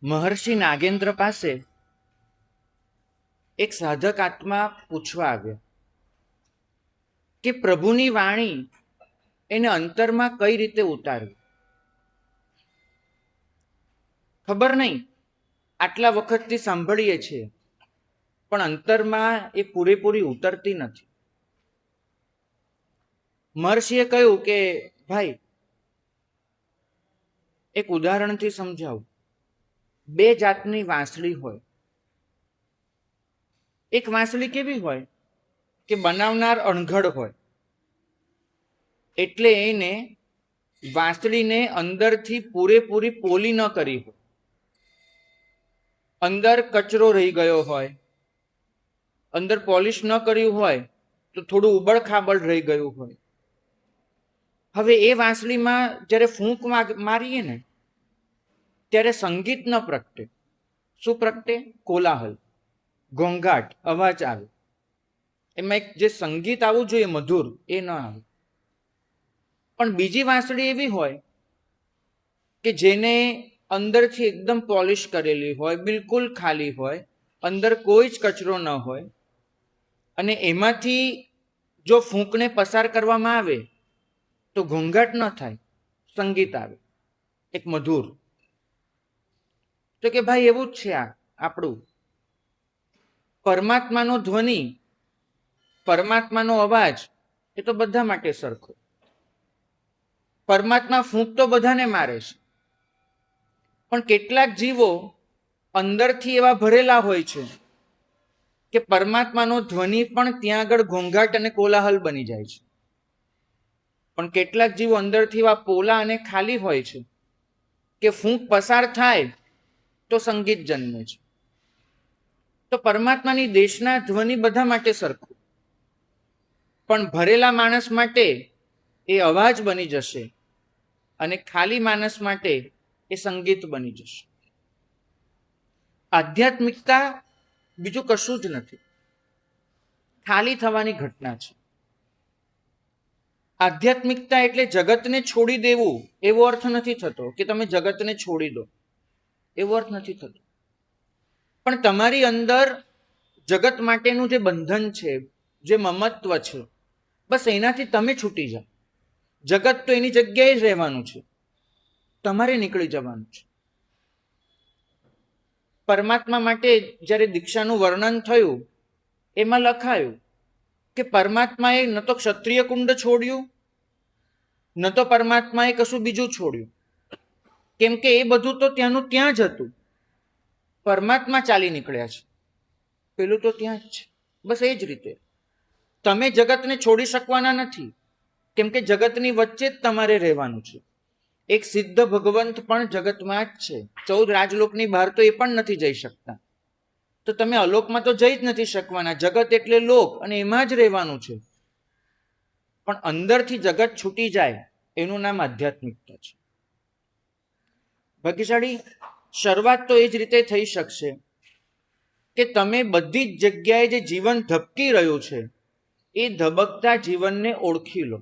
મહર્ષિ નાગેન્દ્ર પાસે એક સાધક આત્મા પૂછવા આવ્યા કે પ્રભુની વાણી એને અંતરમાં કઈ રીતે ઉતારવી. ખબર નહીં, આટલા વખતથી સાંભળીએ છીએ પણ અંતરમાં એ પૂરેપૂરી ઉતરતી નથી. મહર્ષિએ કહ્યું કે ભાઈ, એક ઉદાહરણથી સમજાવું. બે જાતની વાંસળી હોય. એક વાંસળી કેવી હોય કે બનાવનાર અણઘડ હોય, એટલે એને વાંસળીને અંદરથી પૂરેપૂરી પોલી ન કરી હોય, અંદર કચરો રહી ગયો હોય, અંદર પોલિશ ન કર્યું હોય તો થોડું ઉબડ-ખાબડ રહી ગયું હોય. હવે એ વાંસળીમાં જ્યારે ફૂંક મારીએ ને ત્યારે સંગીત ન પ્રગટે. શું પ્રગટે? કોલાહલ, ઘોંઘાટ, અવાજ આવે. એમાં એક જે સંગીત આવવું જોઈએ મધુર, એ ન આવે. પણ બીજી વાંસળી એવી હોય કે જેને અંદરથી એકદમ પોલિશ કરેલી હોય, બિલકુલ ખાલી હોય, અંદર કોઈ જ કચરો ન હોય, અને એમાંથી જો ફૂંકને પસાર કરવામાં આવે તો ઘોંઘાટ ન થાય, સંગીત આવે, એક મધુર. તો કે ભાઈ એવું જ છે આ આપણું. પરમાત્માનો ધ્વનિ, પરમાત્માનો અવાજ એ તો બધા માટે સરખો. પરમાત્મા ફૂંક તો બધાને મારે છે, પણ કેટલાક જીવો અંદરથી એવા ભરેલા હોય છે કે પરમાત્માનો ધ્વનિ પણ ત્યાં આગળ ઘોંઘાટ અને કોલાહલ બની જાય છે. પણ કેટલાક જીવો અંદરથી એવા પોલા અને ખાલી હોય છે કે ફૂંક પસાર થાય તો સંગીત જન્મે છે. તો પરમાત્માની દેશના ધ્વનિ બધા માટે સરખું, પણ ભરેલા માણસ માટે એ અવાજ બની જશે અને ખાલી માણસ માટે એ સંગીત બની જશે. આધ્યાત્મિકતા બીજું કશું જ નથી, ખાલી થવાની ઘટના છે. આધ્યાત્મિકતા એટલે જગતને છોડી દેવું એવો અર્થ નથી થતો કે તમે જગતને છોડી દો, એવો અર્થ નથી થતો. પણ તમારી અંદર જગત માટેનું જે બંધન છે, જે મમત્વ છે, બસ એનાથી તમે છૂટી જાઓ. જગત તો એની જગ્યાએ જ રહેવાનું છે, તમારે નીકળી જવાનું છે. પરમાત્મા માટે જ્યારે દીક્ષાનું વર્ણન થયું એમાં લખાયું કે પરમાત્માએ ન તો ક્ષત્રિય કુંડ છોડ્યું, ન તો પરમાત્માએ કશું બીજું છોડ્યું, કેમ કે એ બધું તો ત્યાંનું ત્યાં જ હતું. પરમાત્મા ચાલી નીકળ્યા છે, પેલું તો ત્યાં જ છે. બસ એ જ રીતે તમે જગતને છોડી શકવાના નથી, કેમ કે જગતની વચ્ચે જ તમારે રહેવાનું છે. એક સિદ્ધ ભગવંત પણ જગતમાં જ છે, 14 રાજલોકની બહાર તો એ પણ નથી જઈ શકતા. તો તમે અલોકમાં તો જઈ જ નથી શકવાના. જગત એટલે લોક અને એમાં જ રહેવાનું છે. પણ અંદરથી જગત છૂટી જાય એનું નામ આધ્યાત્મિકતા છે. ભાગ્યશાળી શરૂઆત તો એ જ રીતે થઈ શકશે કે તમે બધી જ જગ્યાએ જે જીવન ધબકી રહ્યું છે એ ધબકતા જીવનને ઓળખી લો.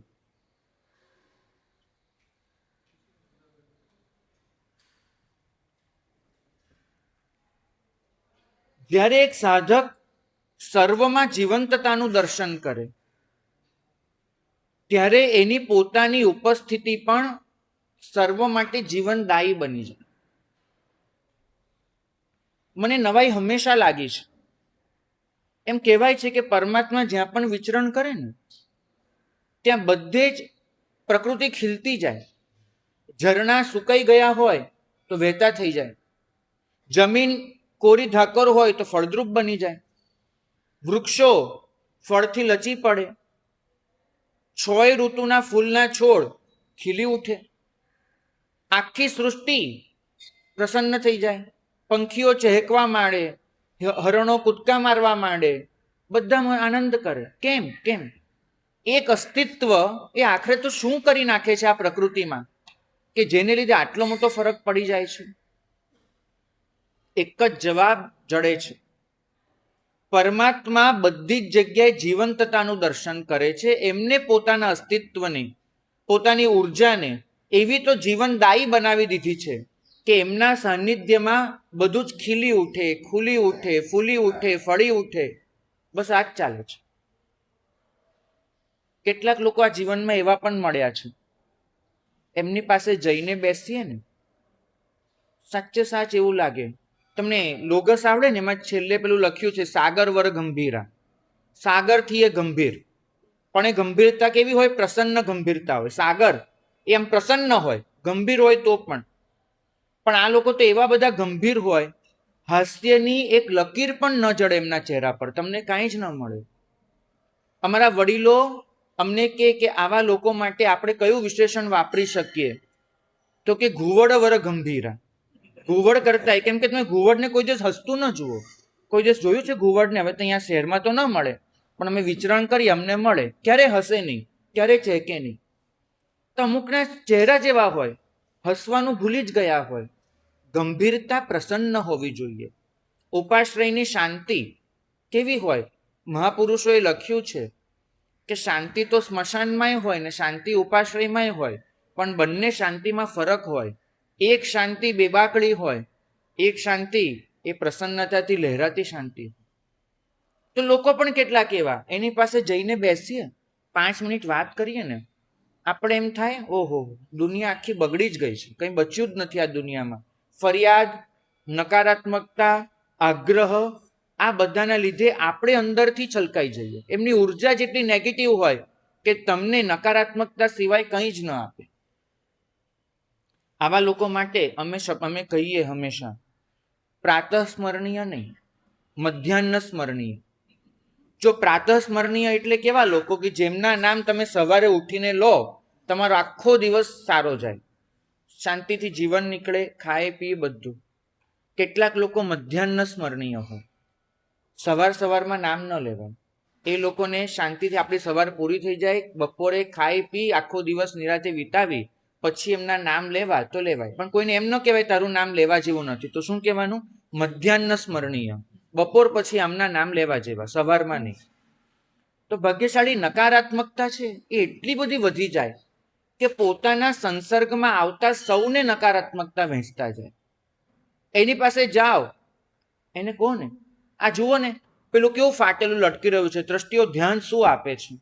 જ્યારે એક સાધક સર્વમાં જીવંતતાનું દર્શન કરે ત્યારે એની પોતાની ઉપસ્થિતિ પણ સર્વ માટે જીવનદાયી બની જાય. મને નવાઈ હંમેશા લાગી છે. એમ કહેવાય છે કે પરમાત્મા જ્યાં પણ વિચરણ કરે ને ત્યાં બધે જ પ્રકૃતિ ખીલતી જાય. ઝરણા સુકાઈ ગયા હોય તો વહેતા થઈ જાય, જમીન કોરી ધાકર હોય તો ફળદ્રુપ બની જાય, વૃક્ષો ફળથી લચી પડે, 6 ઋતુના ફૂલના છોડ ખીલી ઉઠે, આખી સૃષ્ટિ પ્રસન્ન થઈ જાય, પંખીઓ ચહેકવા માંડે, હરણો કૂદકા મારવા માંડે, બધા આનંદ કરે. કેમ? કેમ? એક અસ્તિત્વ એ આખરે તો શું કરી નાખે છે આ પ્રકૃતિમાં કે જેને લીધે આટલો મોટો ફરક પડી જાય છે? એક જ જવાબ જડે છે. પરમાત્મા બધી જ જગ્યાએ જીવંતતાનું દર્શન કરે છે. એમને પોતાના અસ્તિત્વને, પોતાની ઉર્જાને એવી તો જીવનદાયી બનાવી દીધી છે કે એમના સાનિધ્યમાં બધું જ ખીલી ઉઠે, ખુલી ઉઠે, ફૂલી ઉઠે, ફળી ઉઠે. બસ આ જ ચાલે છે. કેટલાક લોકો આ જીવનમાં એવા પણ મળ્યા છે, એમની પાસે જઈને બેસીએ ને, સાચે સાચ એવું લાગે. તમને લોગસ આવડે ને, એમાં છેલ્લે પેલું લખ્યું છે સાગર વર ગંભીરા. સાગરથી એ ગંભીર, પણ એ ગંભીરતા કેવી હોય? પ્રસન્ન ગંભીરતા હોય. સાગર એ આમ પ્રસન્ન હોય, ગંભીર હોય તો પણ આ લોકો તો એવા બધા ગંભીર હોય, હાસ્યની એક લકીર પણ ન જડે એમના ચહેરા પર, તમને કાંઈ જ ન મળે. અમારા વડીલો અમને કે આવા લોકો માટે આપણે કયું વિશેષણ વાપરી શકીએ? તો કે ઘુવડ વર ગંભીરા. ઘુવડ કરતા, કેમ કે તમે ઘુવડને કોઈ દિવસ હસતું ન જુઓ. કોઈ દિવસ જોયું છે ઘુવડને? હવે તો અહીંયા શહેરમાં તો ન મળે, પણ અમે વિચરણ કરીએ, અમને મળે. ક્યારે હસે નહીં, ક્યારે ચહેકે નહીં. તો અમુકના ચહેરા જેવા હોય, હસવાનું ભૂલી જ ગયા હોય. ગંભીરતા પ્રસન્ન હોવી જોઈએ. ઉપાશ્રયની શાંતિ કેવી હોય? મહાપુરુષોએ લખ્યું છે કે શાંતિ તો સ્મશાનમાંય હોય ને શાંતિ ઉપાશ્રયમાંય હોય, પણ બંને શાંતિમાં ફરક હોય. એક શાંતિ બેબાકડી હોય, એક શાંતિ એ પ્રસન્નતાથી લહેરાતી શાંતિ. તો લોકો પણ કેટલાક એવા, એની પાસે જઈને બેસીએ, 5 મિનિટ વાત કરીએ ને, આપણે એમ થાય ઓહો, દુનિયા આખી બગડી જ ગઈ છે, કંઈ બચ્યું જ નથી આ દુનિયામાં. ફરિયાદ, નકારાત્મકતા, આગ્રહ, આ બધાના લીધે આપણે અંદરથી છલકાઈ જઈએ. એમની ઉર્જા જેટલી નેગેટિવ હોય કે તમને નકારાત્મકતા સિવાય કંઈ જ ન આપે. આવા લોકો માટે અમે કહીએ હંમેશા, પ્રાતઃ સ્મરણીય નહીં, મધ્યાહ્ન સ્મરણીય. જો પ્રાતઃ સ્મરણીય એટલે કેવા લોકો કે જેમના નામ તમે સવારે ઉઠીને લો, તમારો આખો દિવસ સારો જાય, શાંતિથી જીવન નીકળે, ખાય પીએ બધું. કેટલાક લોકો મધ્યાહ્ન સ્મરણીય હોય, સવારમાં નામ ન લેવાય. એ લોકોને શાંતિથી આપણી સવાર પૂરી થઈ જાય, બપોરે ખાઈ પી આખો દિવસ નિરાંતે વિતાવી, પછી એમના નામ લેવા તો લેવાય. પણ કોઈને એમ ન કહેવાય તારું નામ લેવા જેવું નથી, તો શું કહેવાનું? મધ્યાહ્ન સ્મરણીય. બપોર પછી આમના નામ લેવા જેવા, સવારમાં નહીં. તો ભાગ્યશાળી નકારાત્મકતા છે એ એટલી બધી વધી જાય કે પોતાના સંસર્ગમાં આવતા સૌને નકારાત્મકતા વહેંચતા જાય. એની પાસે જાઓ, એને કહો ને, આ જુઓ ને પેલું કેવું ફાટેલું લટકી રહ્યું છે, દ્રષ્ટિઓ ધ્યાન શું આપે છે?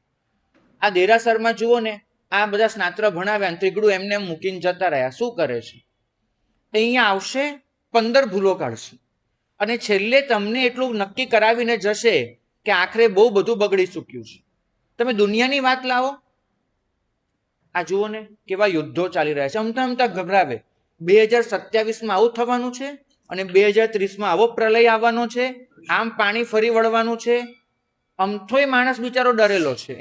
આ દેરાસરમાં જુઓ ને, આ બધા સ્નાત્ર ભણાવ્યા, ત્રીગડું એમને મૂકીને જતા રહ્યા, શું કરે છે? અહીંયા આવશે, 15 ભૂલો કાઢશે, અને છેલ્લે તમને એટલું નક્કી કરાવીને જશે કે આખરે બહુ બધું બગડી ચૂક્યું છે. તમે દુનિયાની વાત લાવો, આ જુઓ ને કેવા યુદ્ધો ચાલી રહ્યા છે, અમતા ગભરાવે. 2027માં આવું થવાનું છે, અને 2030માં આવો પ્રલય આવવાનો છે, આમ પાણી ફરી વળવાનું છે. અમથોય માણસ બિચારો ડરેલો છે,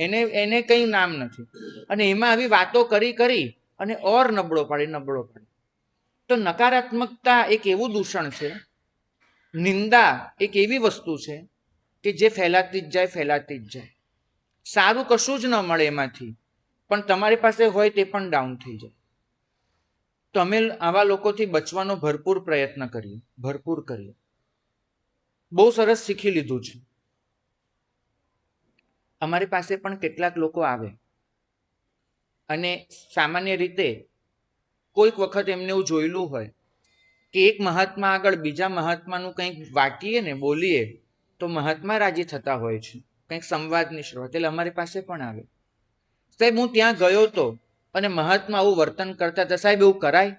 એને કંઈ નામ નથી, અને એમાં આવી વાતો કરી અને ઓર નબળો પાડે. તો નકારાત્મકતા એક એવું દૂષણ છે, નિંદા એક એવી વસ્તુ છે કે જે ફેલાતી જ જાય. સારું કશું જ ન મળે એમાંથી, પણ તમારી પાસે હોય તે પણ ડાઉન થઈ જાય. તો અમે આવા લોકોથી બચવાનો ભરપૂર પ્રયત્ન કરીએ. બહુ સરસ શીખી લીધું છે. અમારી પાસે પણ કેટલાક લોકો આવે, અને સામાન્ય રીતે કોઈક વખત એમને એવું જોયેલું હોય કે એક મહાત્મા આગળ બીજા મહાત્માનું કંઈક વાટીએ ને બોલીએ તો મહાત્મા રાજી થતા હોય છે, કંઈક સંવાદની શરૂઆત. એટલે અમારી પાસે પણ આવે, સાહેબ હું ત્યાં ગયો હતો અને મહાત્મા આવું વર્તન કરતા હતા, સાહેબ એવું કરાય?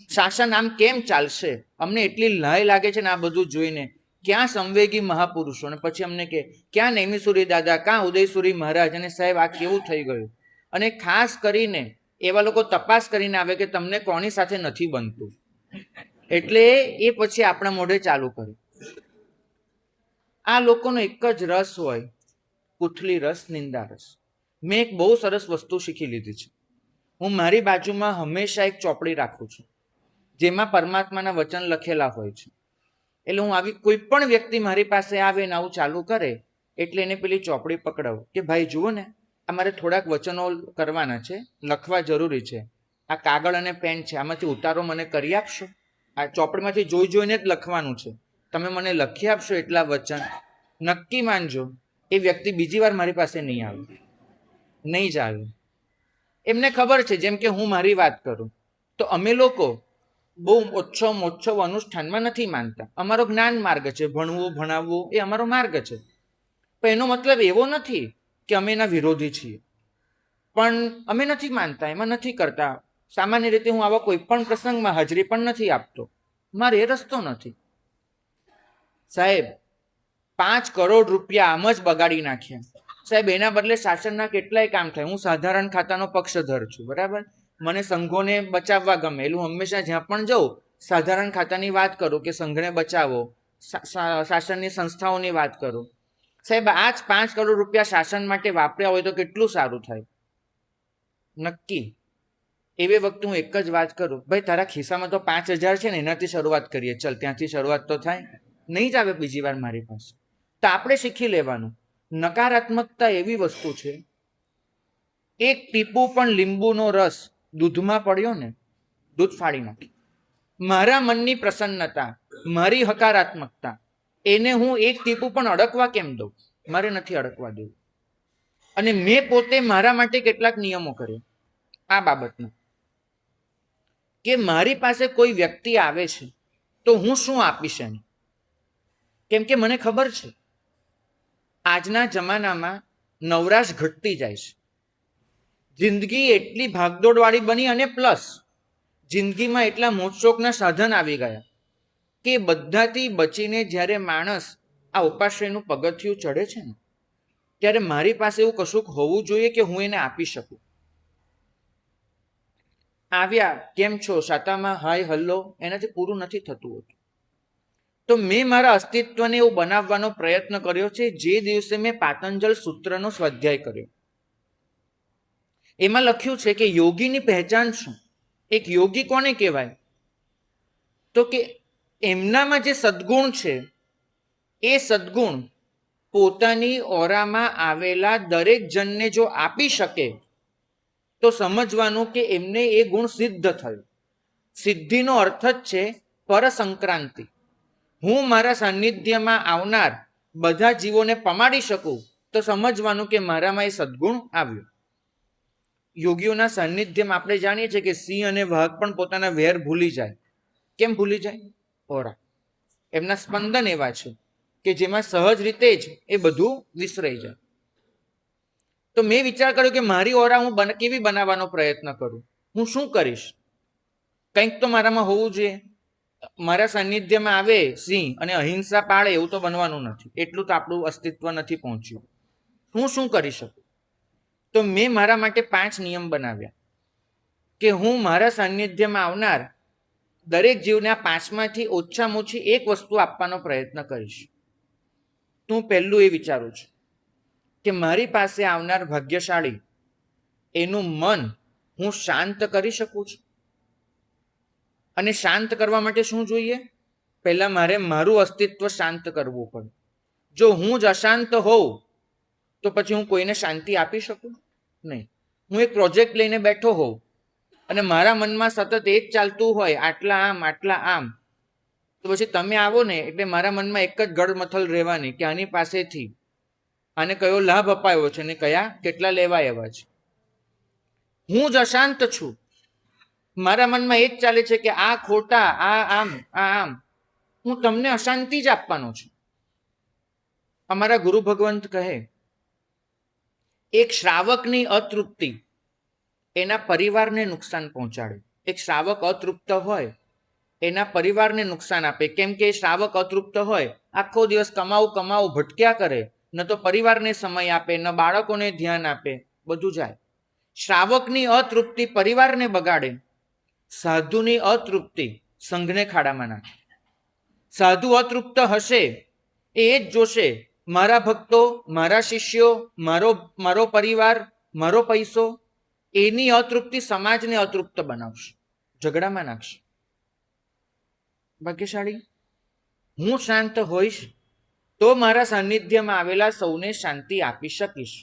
શાસન આમ કેમ ચાલશે? અમને એટલી લાય લાગે છે ને આ બધું જોઈને. ક્યાં સંવેગી મહાપુરુષો, અને પછી અમને કે ક્યાં નૈમિસુરી દાદા, ક્યાં ઉદયસુરી મહારાજ, અને સાહેબ આ કેવું થઈ ગયું. અને ખાસ કરીને એવા લોકો તપાસ કરીને આવે કે તમને કોની સાથે નથી બનતું, એટલે એ પછી આપણા મોઢે ચાલુ કરે. આ લોકોનો એક જ રસ હોય, ઉથલી રસ, નિંદા રસ. મેં એક બહુ સરસ વસ્તુ શીખી લીધી છે. હું મારી બાજુમાં હંમેશા એક ચોપડી રાખું છું જેમાં પરમાત્માના વચન લખેલા હોય છે. એટલે હું આવી કોઈ પણ વ્યક્તિ મારી પાસે આવે ને આવું ચાલુ કરે એટલે એને પેલી ચોપડી પકડાવું કે ભાઈ જુઓ ને, અમારે થોડાક વચનો કરવાના છે, લખવા જરૂરી છે, આ કાગળ અને પેન છે, આમાંથી ઉતારો મને કરી આપશો? આ ચોપડીમાંથી જોઈને જ લખવાનું છે, તમે મને લખી આપશો એટલા વચન? નક્કી માનજો એ વ્યક્તિ બીજી વાર મારી પાસે નહીં જ આવે. એમને ખબર છે, જેમ કે હું મારી વાત કરું તો અમે લોકો બહુ ઓછો અનુષ્ઠાનમાં નથી માનતા. અમારો જ્ઞાન માર્ગ છે, ભણવું ભણાવવું એ અમારો માર્ગ છે. પણ એનો મતલબ એવો નથી કે અમે એના વિરોધી છીએ, પણ અમે નથી માનતા, એમાં નથી કરતા. સામાન્ય રીતે હું આવા કોઈ પણ પ્રસંગમાં હાજરી પણ નથી આપતો. મારે એ રસ્તો નથી. સાહેબ, 5 કરોડ રૂપિયા આમ જ બગાડી નાખ્યા. સાહેબ, એના બદલે શાસનના કેટલાય કામ થાય. હું સાધારણ ખાતાનો પક્ષધર છું, બરાબર. મને સંઘોને બચાવવા ગમે. એટલે હું હંમેશા જ્યાં પણ જાઉં સાધારણ ખાતાની વાત કરું કે સંઘને બચાવો, શાસનની સંસ્થાઓની વાત કરું. સાહેબ, આ જ 5 કરોડ રૂપિયા શાસન માટે વાપર્યા હોય તો કેટલું સારું થાય. નક્કી. એવી વખતે હું એક જ વાત કરું, ભાઈ તારા ખિસ્સામાં તો 5,000 છે ને, એનાથી શરૂઆત કરીએ. ચલ, ત્યાંથી શરૂઆત તો થાય. નહીં જ આવે બીજી વાર મારી પાસે. તો આપણે શીખી લેવાનું. નકારાત્મકતા એવી વસ્તુ છે, એક ટીપું પણ લીંબુનો રસ દૂધમાં પડ્યો ને, દૂધ ફાડી નાખે. મારા મનની પ્રસન્નતા, મારી હકારાત્મકતા, એને હું એક ટીપું પણ અડકવા કેમ દઉં? મારે નથી અડકવા દેવું. અને મેં પોતે મારા માટે કેટલાક નિયમો કર્યા આ બાબતમાં, કે મારી પાસે કોઈ વ્યક્તિ આવે છે તો હું શું આપીશ એને. કેમ કે મને ખબર છે આજના જમાનામાં નવરાશ ઘટતી જાય છે. જિંદગી એટલી ભાગદોડવાળી બની, અને પ્લસ જિંદગીમાં એટલા મોજશોખના સાધન આવી ગયા કે બધાથી બચીને જ્યારે માણસ આ ઉપાશ્રયનું પગથિયું ચડે છે ને, ત્યારે મારી પાસે એવું કશુંક હોવું જોઈએ કે હું એને આપી શકું. આવ્યા, કેમ છો, શાતામાં હાય હલ્લો, એનાથી પૂરું નથી થતું હોતું. તો મેં મારા અસ્તિત્વને એવું બનાવવાનો પ્રયત્ન કર્યો છે જે દિવસે મેં પાતંજલ સૂત્રનો સ્વાધ્યાય કર્યો. એમાં લખ્યું છે કે યોગીની પહેચાન શું. એક યોગી કોને કહેવાય? તો કે એમનામાં જે સદ્ગુણ છે એ સદ્ગુણ પોતાની ઓરામાં આવેલા દરેક જણને જો આપી શકે તો સમજવાનું કે એમને એ ગુણ સિદ્ધ થયો. સિદ્ધિનો અર્થ જ છે પરસંક્રાંતિ. હું મારા સાનિધ્યમાં આવનાર બધા જીવોને પમાડી શકું તો સમજવાનું કે મારામાં એ સદ્ગુણ આવ્યો. યોગીઓના સાનિધ્યમાં આપણે જાણીએ છીએ કે સિંહ અને વાઘ પણ પોતાના વેર ભૂલી જાય. કેમ ભૂલી જાય? ઓરા. એમના સ્પંદન એવા છે કે જેમાં સહજ રીતે જ એ બધું વિસરાઈ જાય. તો મેં વિચાર કર્યો કે મારી ઓરા હું કેવી બનાવવાનો પ્રયત્ન કરું. હું શું કરીશ? કંઈક તો મારામાં હોવું જોઈએ. મારા સાનિધ્યમાં આવે સિંહ અને અહિંસા પાળે એવું તો બનવાનું નથી. એટલું તો આપણું અસ્તિત્વ નથી પહોંચ્યું. હું શું કરી શકું? તો મેં મારા માટે 5 નિયમ બનાવ્યા કે હું મારા સાનિધ્યમાં આવનાર દરેક જીવને આ 5માંથી ઓછામાં ઓછી એક વસ્તુ આપવાનો પ્રયત્ન કરીશ. તો હું પહેલું એ વિચારું છું કે મારી પાસે આવનાર ભાગ્યશાળી એનું મન હું શાંત કરી શકું છું. અને શાંત કરવા માટે શું જોઈએ? પહેલા મારે મારું અસ્તિત્વ શાંત કરવું પડે. જો હું જ અશાંત હોઉં તો પછી હું કોઈને શાંતિ આપી શકું નહીં. હું એક પ્રોજેક્ટ લઈને બેઠો હોઉં અને મારા મનમાં સતત એ જ ચાલતું હોય, આટલા આમ આટલા આમ, તો પછી તમે આવો ને એટલે મારા મનમાં એક જ ગળમથલ રહેવાની કે આની પાસેથી આને કયો લાભ અપાયો છે અને કયા કેટલા લેવા એવા છે. હું જ અશાંત છું. મારા મનમાં એ જ ચાલે છે કે આ ખોટા, આ આમ, આ આમ. હું તમને અશાંતિ જ આપવાનો છું. અમારા ગુરુ ભગવંત કહે, એક શ્રાવકની અતૃપ્તિ એના પરિવારને નુકસાન પહોંચાડે. એક શ્રાવક અતૃપ્ત હોય એના પરિવારને નુકસાન આપે. કેમ કે શ્રાવક અતૃપ્ત હોય, આખો દિવસ કમાવું ભટક્યા કરે, ન તો પરિવારને સમય આપે, ન બાળકોને ધ્યાન આપે, બધું જાય. શ્રાવકની અતૃપ્તિ પરિવારને બગાડે, સાધુની અતૃપ્તિ સંઘને ખાડામાં નાખે. સાધુ અતૃપ્ત હશે એ જ જોશે મારા ભક્તો, મારા શિષ્યો, મારો પરિવાર, મારો પૈસો. એની અતૃપ્તિ સમાજને અતૃપ્ત બનાવશે, ઝઘડામાં નાખશે. ભાગ્યશાળી હું શાંત હોઈશ તો મારા સાનિધ્યમાં આવેલા સૌને શાંતિ આપી શકીશ.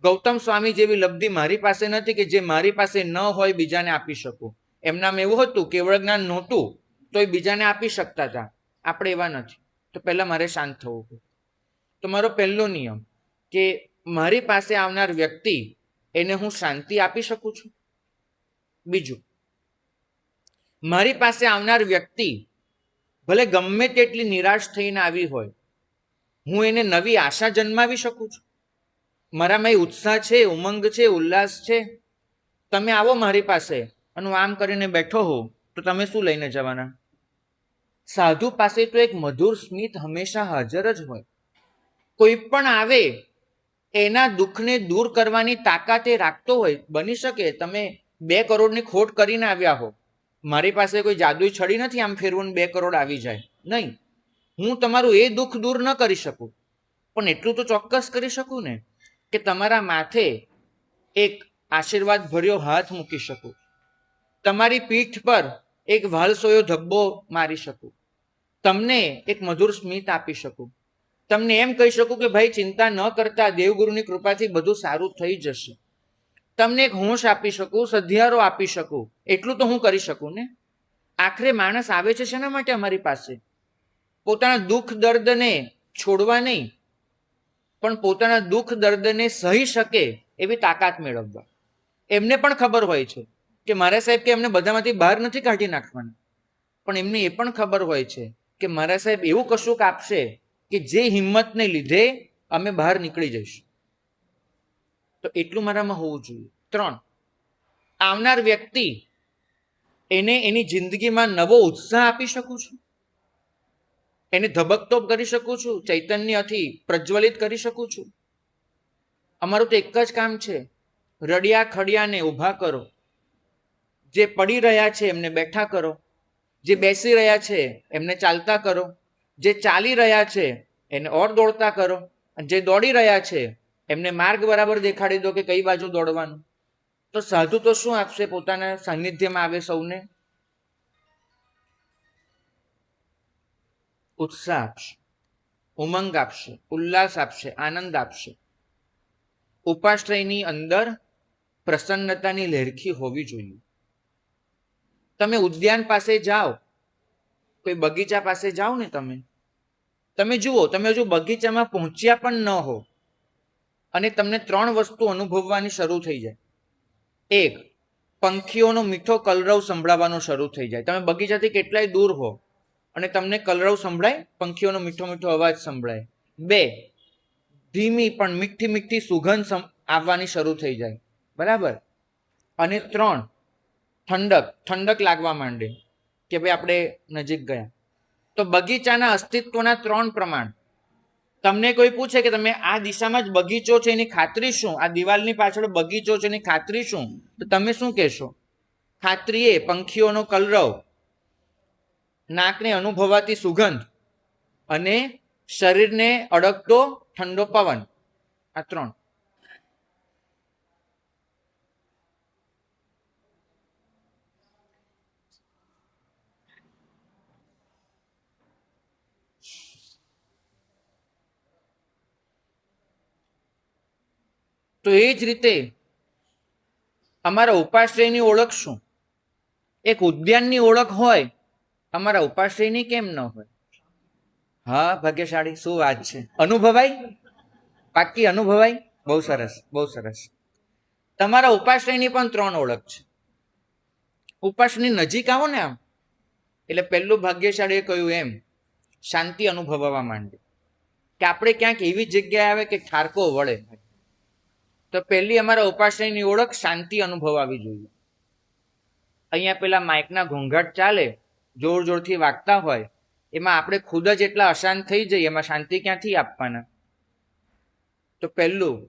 ગૌતમ સ્વામી જેવી લબ્ધિ મારી પાસે નથી કે જે મારી પાસે ન હોય બીજાને આપી શકું. એમનામાં એવું હતું, કેવળ જ્ઞાન નહોતું તો એ બીજાને આપી શકતા હતા. આપણે એવા નથી. તો પહેલા મારે શાંત થવું પડે. તો મારો પહેલો નિયમ કે મારી પાસે આવનાર વ્યક્તિ એને હું શાંતિ આપી શકું છું. બીજું, મારી પાસે આવનાર વ્યક્તિ ભલે ગમે તેટલી નિરાશ થઈને આવી હોય, હું એને નવી આશા જન્માવી શકું છું. મારામાં એ ઉત્સાહ છે, ઉમંગ છે, ઉલ્લાસ છે. તમે આવો મારી પાસે અને હું આમ કરીને બેઠો હોઉં તો તમે શું લઈને જવાના? સાધુ પાસે તો એક મધુર સ્મિત હંમેશા હાજર જ હોય. કોઈ પણ આવે એના દુઃખને દૂર કરવાની તાકાત એ રાખતો હોય. બની શકે તમે 2 કરોડની ખોટ કરીને આવ્યા હો, મારી પાસે કોઈ જાદુઈ છડી નથી આમ ફેરવું 2 કરોડ આવી જાય, નહીં. હું તમારું એ દુઃખ દૂર ન કરી શકું, પણ એટલું તો ચોક્કસ કરી શકું ને કે તમારા માથે એક આશીર્વાદ ભર્યો હાથ મૂકી શકું, તમારી પીઠ પર એક વાલસોયો ધબ્બો મારી શકું, તમને એક મધુર સ્મિત આપી શકું, તમને એમ કહી શકું કે ભાઈ ચિંતા ન કરતા, દેવગુરુની કૃપાથી બધું સારું થઈ જશે. તમને એક હોશ આપી શકું, સધિયારો આપી શકું. એટલું તો હું કરી શકું ને. આખરે માણસ આવે છે શેના માટે અમારી પાસે? પોતાના દુઃખ દર્દને છોડવા નહીં, પણ પોતાના દુઃખ દર્દને સહી શકે એવી તાકાત મેળવવા. એમને પણ ખબર હોય છે કે મારા સાહેબ કે એમને બધામાંથી બહાર નથી કાઢી નાખવાના, પણ એમને એ પણ ખબર હોય છે કે મારા સાહેબ એવું કશુંક આપશે કે જે હિંમતને લીધે અમે બહાર નીકળી જઈશું. તો એટલું મારામાં હોવું જોઈએ. 3, આવનાર વ્યક્તિ એને એની જિંદગીમાં નવો ઉત્સાહ આપી શકું છું, એને ધબકતો કરી શકું છું, ચૈતન્યથી પ્રજ્વલિત કરી શકું છું. અમારું તો એક જ કામ છે, રડિયા ખડિયાને ઊભા કરો, જે પડી રહ્યા છે એમને બેઠા કરો, જે બેસી રહ્યા છે એમને ચાલતા કરો, જે ચાલી રહ્યા છે એને ઓર દોડતા કરો, અને જે દોડી રહ્યા છે એમને માર્ગ બરાબર દેખાડી દો કે કઈ બાજુ દોડવાનું. તો સાધુ તો શું આપશે પોતાના સાનિધ્યમાં આવે સૌને? ઉત્સાહ આપશે, ઉમંગ આપશે, ઉલ્લાસ આપશે, આનંદ આપશે. ઉપાશ્રયની અંદર પ્રસન્નતાની લહેરખી હોવી જોઈએ. તમે ઉદ્યાન પાસે જાઓ, કોઈ બગીચા પાસે જાઓ ને, તમે જુઓ, તમે હજુ બગીચામાં પહોંચ્યા પણ ન હો અને તમને 3 વસ્તુ અનુભવવાની શરૂ થઈ જાય. 1, પંખીઓનો મીઠો કલરવ સંભળાવવાનો શરૂ થઈ જાય. તમે બગીચાથી કેટલાય દૂર હો અને તમને કલરવ સંભળાય, પંખીઓનો મીઠો મીઠો અવાજ સંભળાય. 2, ધીમી પણ મીઠી મીઠી સુગંધ આવવાની શરૂ થઈ જાય, બરાબર. અને 3, ઠંડક લાગવા માંડે કે ભાઈ આપણે નજીક ગયા. તો બગીચાના અસ્તિત્વના 3 પ્રમાણ. તમને કોઈ પૂછે કે તમે આ દિશામાં જ બગીચો છે એની ખાતરી શું? આ દિવાલની પાછળ બગીચો છે એની ખાતરી શું? તો તમે શું કહેશો? ખાતરી એ પંખીઓનો કલરવ, નાકને અનુભવાતી સુગંધ અને શરીરને અડકતો ઠંડો પવન. આ 3. તો એ જ રીતે અમારા ઉપાશ્રયની ઓળખ શું? એક ઉદ્યાનની ઓળખ હોય, અમારા ઉપાશ્રયની કેમ ન હોય? હા ભાગ્યશાળી, શું વાત છે. અનુભવાય? પાક્કી અનુભવાય? બહુ સરસ, બહુ સરસ. તમારા ઉપાશ્રયની પણ 3 ઓળખ છે. ઉપાશ્રયની નજીક આવો ને આમ, એટલે પહેલું ભાગ્યશાળીએ કહ્યું એમ શાંતિ અનુભવવા માંડે કે આપણે ક્યાંક એવી જગ્યાએ આવે કે ઠારકો વળે. તો પહેલી અમારા ઉપાશ્રયની ઓળખ શાંતિ અનુભવાવી જોઈએ. અહીંયા પેલા માઇકના ઘોંઘાટ ચાલે, જોર જોરથી વાગતા હોય, એમાં આપણે ખુદ જ એટલા અશાંત થઈ જઈએ, એમાં શાંતિ ક્યાંથી આપવાના? તો પહેલું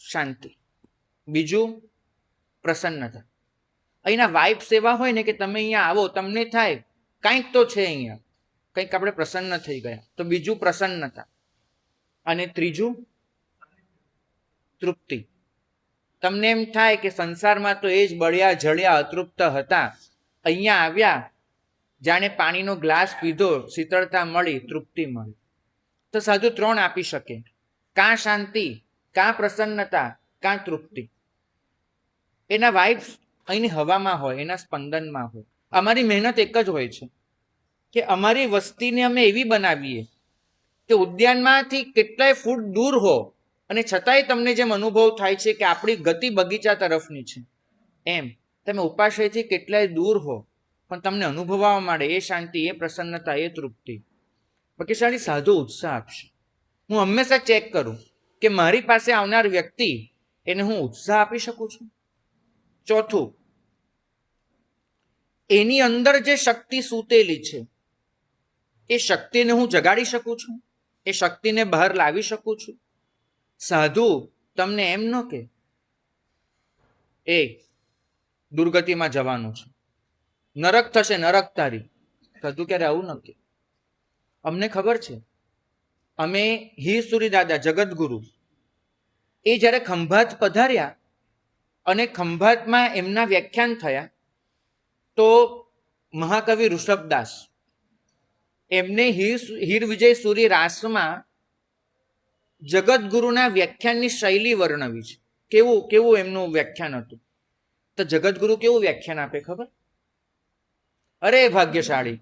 શાંતિ. બીજું પ્રસન્નતા. અહીંના વાઇબ્સ એવા હોય ને કે તમે અહીંયા આવો, તમને થાય કંઈક તો છે અહીંયા, કંઈક આપણે પ્રસન્ન થઈ ગયા. તો બીજું પ્રસન્નતા. અને ત્રીજું તૃપ્તિ. તમને એમ થાય કે સંસારમાં તો એ જ બળ્યા જળ્યા અતૃપ્ત હતા, અહીંયા આવ્યા જાણે પાણીનો ગ્લાસ પીધો, શીતળતા મળી, તૃપ્તિ મળી. તો સાધુ 3 આપી શકે, કાં શાંતિ, કાં પ્રસન્નતા, કાં તૃપ્તિ. એના વાઇબ્સ અહીંની હવામાં હોય, એના સ્પંદનમાં હોય. અમારી મહેનત એક જ હોય છે કે અમારી વસ્તીને અમે એવી બનાવીએ કે ઉદ્યાનમાંથી કેટલાય ફૂટ દૂર હો અને છતાંય તમને જેમ અનુભવ થાય છે કે આપણી ગતિ બગીચા તરફની છે, એમ તમે ઉપાશ્રયથી કેટલાય દૂર હો પણ તમને અનુભવવા માંડે એ શાંતિ, એ પ્રસન્નતા, એ તૃપ્તિ. ભાગ્યશાળી સાધુ ઉત્સાહ આપશે. હું હંમેશા ચેક કરું કે મારી પાસે આવનાર વ્યક્તિ, એને હું ઉત્સાહ આપી શકું છું. ચોથું, એની અંદર જે શક્તિ સૂતેલી છે એ શક્તિને હું જગાડી શકું છું, એ શક્તિને બહાર લાવી શકું છું. સાધુ તમને એમ ન કે એ દુર્ગતિમાં જવાનું છે, નરક થશે, નરક તારી. સાધુ ક્યારે આવું ન કે. અમને ખબર છે, અમે હીરસુરી દાદા જગતગુરુ એ જ્યારે ખંભાત પધાર્યા અને ખંભાતમાં એમના વ્યાખ્યાન થયા, તો મહાકવિ ઋષભદાસ એમને હીર વિજય સુરી રાસમાં જગતગુરુના વ્યાખ્યાનની શૈલી વર્ણવી છે. કેવું કેવું એમનું વ્યાખ્યાન હતું. તો જગતગુરુ કેવું વ્યાખ્યાન આપે ખબર? અરે ભાગ્યશાળી,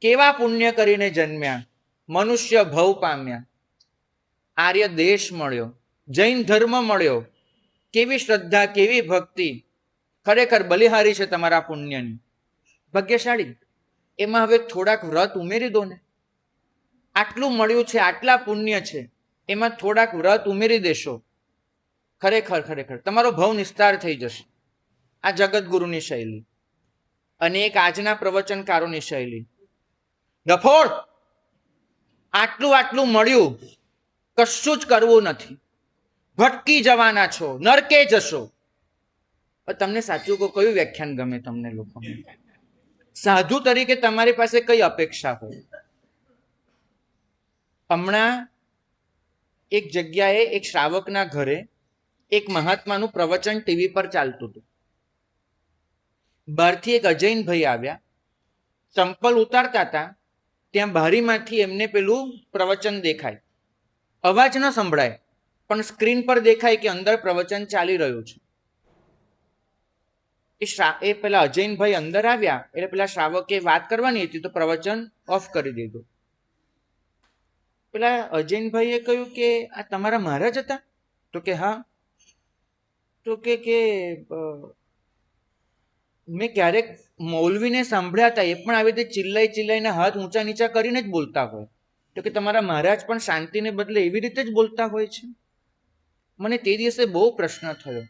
કેવા પુણ્ય કરીને જન્મ્યા, મનુષ્ય ભવ પામ્યા, આર્ય દેશ મળ્યો, જૈન ધર્મ મળ્યો, કેવી શ્રદ્ધા, કેવી ભક્તિ, ખરેખર બલિહારી છે તમારા પુણ્યની. ભાગ્યશાળી, એમાં હવે થોડાક વ્રત ઉમેરી દો ને. આટલું મળ્યું છે, આટલા પુણ્ય છે, એમાં થોડાક વ્રત ઉમેરી દેશો, ખરેખર ખરેખર તમારો ભવ નિસ્તાર થઈ જશે. આ જગતગુરુની શૈલી. અને એક આજના પ્રવચનકારોની શૈલી, ડફોડ, આટલું આટલું મળ્યું, કશું જ કરવું નથી, ભટકી જવાના છો, નરકે જશો. તમને સાચું કહો, કયું વ્યાખ્યાન ગમે તમને લોકોને? સાધુ તરીકે તમારી પાસે કઈ અપેક્ષા હોય? હમણાં એક જગ્યાએ એક શ્રાવકના ઘરે એક મહાત્માનું પ્રવચન ટીવી પર ચાલતું હતું. બહારથી એક અજૈનભાઈ આવ્યા, ચંપલ ઉતારતા હતા, ત્યાં બારીમાંથી એમને પેલું પ્રવચન દેખાય, અવાજ ન સંભળાય પણ સ્ક્રીન પર દેખાય કે અંદર પ્રવચન ચાલી રહ્યું છે. એ પેલા અજૈનભાઈ અંદર આવ્યા એટલે પેલા શ્રાવકે વાત કરવાની હતી તો પ્રવચન ઓફ કરી દીધું. પેલા અજૈનભાઈએ કહ્યું કે આ તમારા મહારાજ હતા? તો કે હા. તો કે મેં ક્યારેક મૌલવીને સાંભળ્યા હતા, એ પણ આવી રીતે ચિલ્લાઈને હાથ ઊંચા નીચા કરીને જ બોલતા હોય. તો કે તમારા મહારાજ પણ શાંતિને બદલે એવી રીતે જ બોલતા હોય છે. મને તે દિવસે બહુ પ્રશ્ન થયો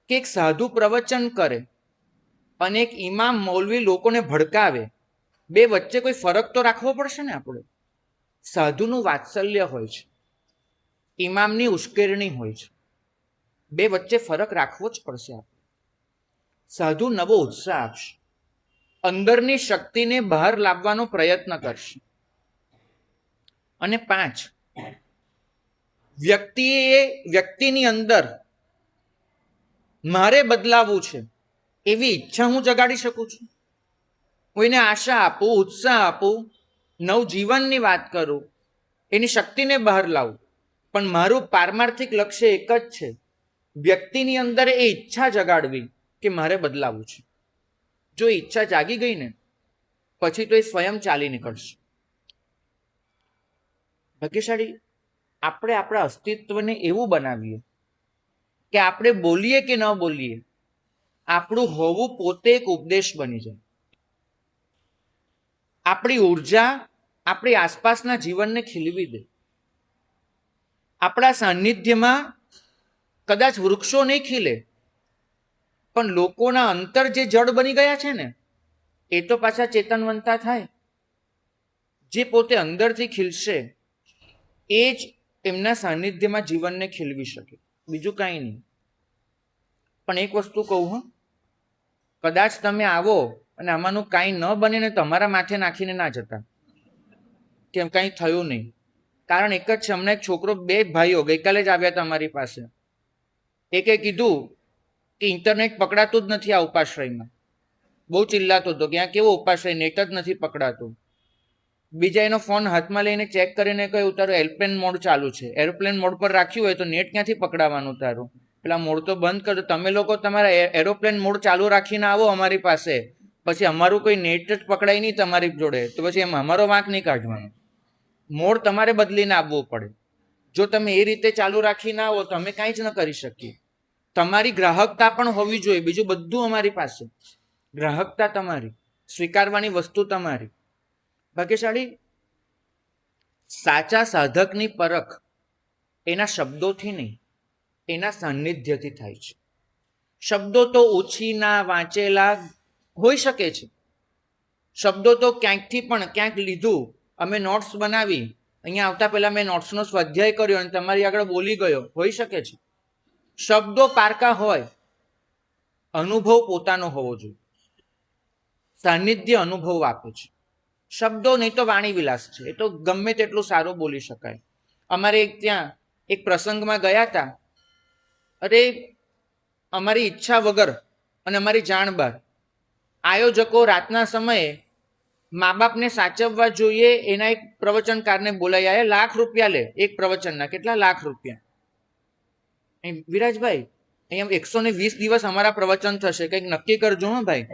કે એક સાધુ પ્રવચન કરે અને એક ઇમામ મૌલવી લોકોને ભડકાવે, બે વચ્ચે કોઈ ફરક તો રાખવો પડશે ને આપણે. સાધુનું વાત્સલ્ય હોય છે, ઇમામની ઉશ્કેરણી હોય છે, બે વચ્ચે ફરક રાખવો જ પડશે આપણે. સાધુ નવો ઉત્સાહ આપશે, અંદરની શક્તિને બહાર લાવવાનો પ્રયત્ન કરશે. અને 5, વ્યક્તિની અંદર મારે બદલાવવું છે એવી ઈચ્છા હું જગાડી શકું છું. કોઈને આશા આપું, ઉત્સાહ આપું, નવજીવનની વાત કરું, એની શક્તિને બહાર લાવું. પણ મારું પારમાર્થિક લક્ષ્ય એક જ છે, વ્યક્તિની અંદર એ ઈચ્છા જગાડવી કે મારે બદલાવું છે. જો ઈચ્છા જાગી ગઈ ને પછી તો એ સ્વયં ચાલી નીકળશે. ભાગ્યશાળી, આપણે આપણા અસ્તિત્વને એવું બનાવીએ કે આપણે બોલીએ કે ન બોલીએ, આપણું હોવું પોતે એક ઉપદેશ બની જાય. આપણી ઉર્જા આપણી આસપાસના જીવનને ખીલવી દે. આપણા સાનિધ્યમાં કદાચ વૃક્ષો નહીં ખીલે, પણ લોકોના અંતર જે જડ બની ગયા છે ને એ તો પાછા ચેતનવંતા થાય. જે પોતે અંદરથી ખીલશે એ જ એમના સાનિધ્યમાં જીવનને ખીલવી શકે, બીજું કાંઈ નહીં. પણ એક વસ્તુ કહું, કદાચ તમે આવો અને આમાંનું કાંઈ ન બને ને તમારા માથે નાખીને ના જતા કેમ કાંઈ થયું નહીં. કારણ એક જ છે, હમણાં એક છોકરો, 2 ભાઈઓ ગઈકાલે જ આવ્યા હતા અમારી પાસે. એકે કીધું કે ઇન્ટરનેટ પકડાતું જ નથી આ ઉપાશ્રયમાં. બહુ ચિલ્લાતો હતો કે આ કેવો ઉપાશ્રય, નેટ જ નથી પકડાતું. બીજા એનો ફોન હાથમાં લઈને ચેક કરીને કહ્યું તારું એરપ્લેન મોડ ચાલુ છે. એરોપ્લેન મોડ પર રાખ્યું હોય તો નેટ ક્યાંથી પકડાવાનું તારું? પેલા મોડ તો બંધ કરજો. તમે લોકો તમારા એરોપ્લેન મોડ ચાલુ રાખીને આવો અમારી પાસે, પછી અમારું કોઈ નેટ જ પકડાય નહીં તમારી જોડે, તો પછી એમ અમારો વાંક નહીં કાઢવાનો. મોડ તમારે બદલીને આવવું પડે. જો તમે એ રીતે ચાલુ રાખીને આવો તો અમે કાંઈ જ ન કરી શકીએ. તમારી ગ્રાહકતા પણ હોવી જોઈએ, બીજું બધું અમારી પાસે. ગ્રાહકતા તમારી, સ્વીકારવાની વસ્તુ તમારી. ભાગ્યશાળી સાચા સાધકની પરખ એના શબ્દોથી નહીં, એના સાનિધ્યથી થાય છે. શબ્દો તો ઓછીના વાંચેલા હોઈ શકે છે. શબ્દો તો ક્યાંકથી પણ ક્યાંક લીધું. અમે નોટ્સ બનાવી, અહીંયા આવતા પહેલા મેં નોટ્સનો સ્વાધ્યાય કર્યો અને તમારી આગળ બોલી ગયો, હોઈ શકે છે. શબ્દો પારકા હોય, અનુભવ પોતાનો હોવો જોઈએ. સાનિધ્ય અનુભવ આપે છે. શબ્દો નહીં તો વાણી વિલાસ છે, એ તો ગમે તેટલું સારું બોલી શકાય. અમારે ત્યાં એક પ્રસંગમાં ગયા હતા. અરે અમારી ઈચ્છા વગર અને અમારી જાણ બહાર આયોજકો રાતના સમયે મા બાપને સાચવવા જોઈએ એના એક પ્રવચનકારને બોલાઈ આવ્યા. ₹1,00,000 લે એક પ્રવચનના. કેટલા? ₹1,00,000. વિરાજભાઈ, અહીંયા 120 દિવસ અમારા પ્રવચન થશે, કંઈક નક્કી કરજો. હા ભાઈ,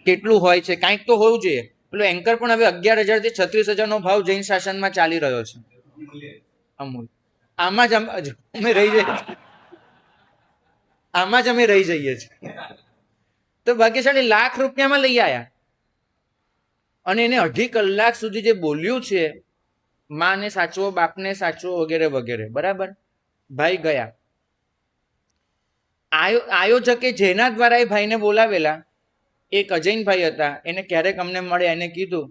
કેટલું હોય છે, કાંઈક તો હોવું જોઈએ. પેલો એન્કર પણ હવે 11,000 થી 36,000 નો ભાવ જૈન શાસનમાં ચાલી રહ્યો છે. અમૂલ આમાં જ અમે રહી જઈએ, આમાં જ અમે રહી જઈએ છીએ. તો ભાગ્યશાળી ₹1,00,000 લઈ આવ્યા અને એને 2.5 કલાક સુધી જે બોલ્યું છે, માને સાચવો, બાપને સાચવો, વગેરે વગેરે. બરાબર. ભાઈ ગયા. આયોજકે જેના દ્વારા એ ભાઈને બોલાવેલા, એક અજયનભાઈ હતા. એને ક્યારેક અમને મળે, એને કીધું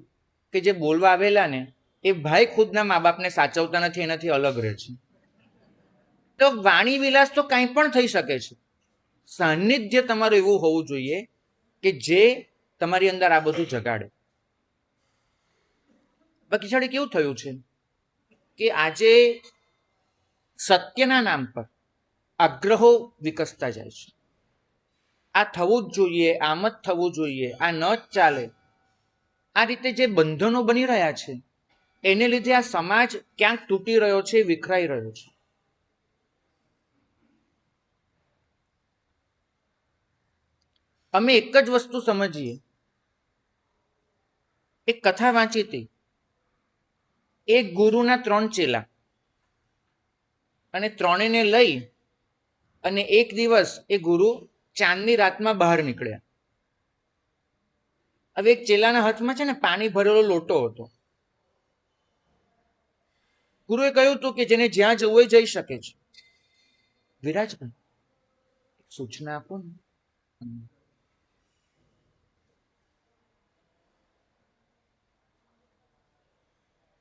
કે જે બોલવા આવેલા ને એ ભાઈ ખુદના મા બાપને સાચવતા નથી, એનાથી અલગ રહે છે. તો વાણી વિલાસ તો કાંઈ પણ થઈ શકે છે. સાનિધ્ય તમારું એવું હોવું જોઈએ કે જે તમારી અંદર આ બધું જગાડે. બાકી છાડી કેવું થયું છે કે આજે સત્યના નામ પર આગ્રહો વિકસતા જાય છે. આ થવું જ જોઈએ, આમ જ થવું જોઈએ, આ ન જ ચાલે. આ રીતે જે બંધનો બની રહ્યા છે એને લીધે આ સમાજ ક્યાંક તૂટી રહ્યો છે, વિખરાઈ રહ્યો છે. અમે એક જ વસ્તુ સમજીએ. એક કથા વાંચી હતી. એક ગુરુના 3 ચેલા અને ત્રણેયને લઈ અને એક દિવસ એ ગુરુ ચાંદની રાતમાં બહાર નીકળ્યા. હવે એક ચેલાના હાથમાં છે ને પાણી ભરેલો લોટો હતો. ગુરુએ કહ્યું હતું કે જેને જ્યાં જવું હોય જઈ શકે છે. વિરાજભાઈ, સૂચના આપો ને.